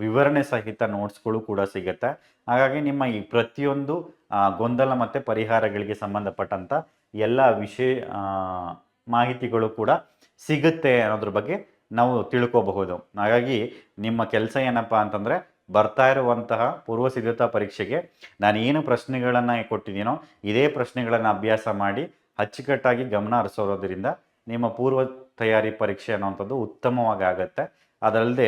ವಿವರಣೆ ಸಹಿತ ನೋಟ್ಸ್ಗಳು ಕೂಡ ಸಿಗುತ್ತೆ. ಹಾಗಾಗಿ ನಿಮ್ಮ ಈ ಪ್ರತಿಯೊಂದು ಗೊಂದಲ ಮತ್ತು ಪರಿಹಾರಗಳಿಗೆ ಸಂಬಂಧಪಟ್ಟಂಥ ಎಲ್ಲ ವಿಷಯ ಮಾಹಿತಿಗಳು ಕೂಡ ಸಿಗುತ್ತೆ ಅನ್ನೋದ್ರ ಬಗ್ಗೆ ನಾವು ತಿಳ್ಕೋಬಹುದು. ಹಾಗಾಗಿ ನಿಮ್ಮ ಕೆಲಸ ಏನಪ್ಪ ಅಂತಂದರೆ, ಬರ್ತಾ ಇರುವಂತಹ ಪೂರ್ವ ಸಿದ್ಧತಾ ಪರೀಕ್ಷೆಗೆ ನಾನು ಏನು ಪ್ರಶ್ನೆಗಳನ್ನು ಕೊಟ್ಟಿದ್ದೀನೋ ಇದೇ ಪ್ರಶ್ನೆಗಳನ್ನು ಅಭ್ಯಾಸ ಮಾಡಿ ಅಚ್ಚುಕಟ್ಟಾಗಿ ಗಮನ ಹರಿಸೋದ್ರಿಂದ ನಿಮ್ಮ ಪೂರ್ವ ತಯಾರಿ ಪರೀಕ್ಷೆ ಅನ್ನುವಂಥದ್ದು ಉತ್ತಮವಾಗಿ ಆಗುತ್ತೆ. ಅದಲ್ಲದೆ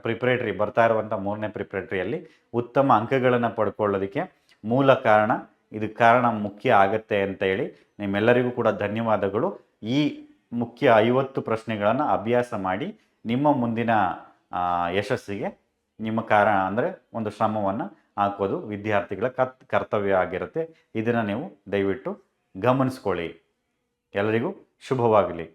ಪ್ರಿಪ್ರೇಟ್ರಿ ಬರ್ತಾ ಇರುವಂಥ 3ನೇ ಪ್ರಿಪ್ರೇಟ್ರಿಯಲ್ಲಿ ಉತ್ತಮ ಅಂಕಗಳನ್ನು ಪಡ್ಕೊಳ್ಳೋದಕ್ಕೆ ಮೂಲ ಕಾರಣ, ಇದು ಕಾರಣ ಮುಖ್ಯ ಆಗುತ್ತೆ ಅಂತ ಹೇಳಿ ನಿಮ್ಮೆಲ್ಲರಿಗೂ ಕೂಡ ಧನ್ಯವಾದಗಳು. ಈ ಮುಖ್ಯ 50 ಪ್ರಶ್ನೆಗಳನ್ನು ಅಭ್ಯಾಸ ಮಾಡಿ ನಿಮ್ಮ ಮುಂದಿನ ಯಶಸ್ಸಿಗೆ ನಿಮ್ಮ ಕಾರಣ ಅಂದರೆ ಒಂದು ಶ್ರಮವನ್ನು ಹಾಕೋದು ವಿದ್ಯಾರ್ಥಿಗಳ ಕರ್ತವ್ಯ ಆಗಿರುತ್ತೆ. ಇದನ್ನು ನೀವು ದಯವಿಟ್ಟು ಗಮನಿಸ್ಕೊಳ್ಳಿ. ಎಲ್ಲರಿಗೂ ಶುಭವಾಗಲಿ.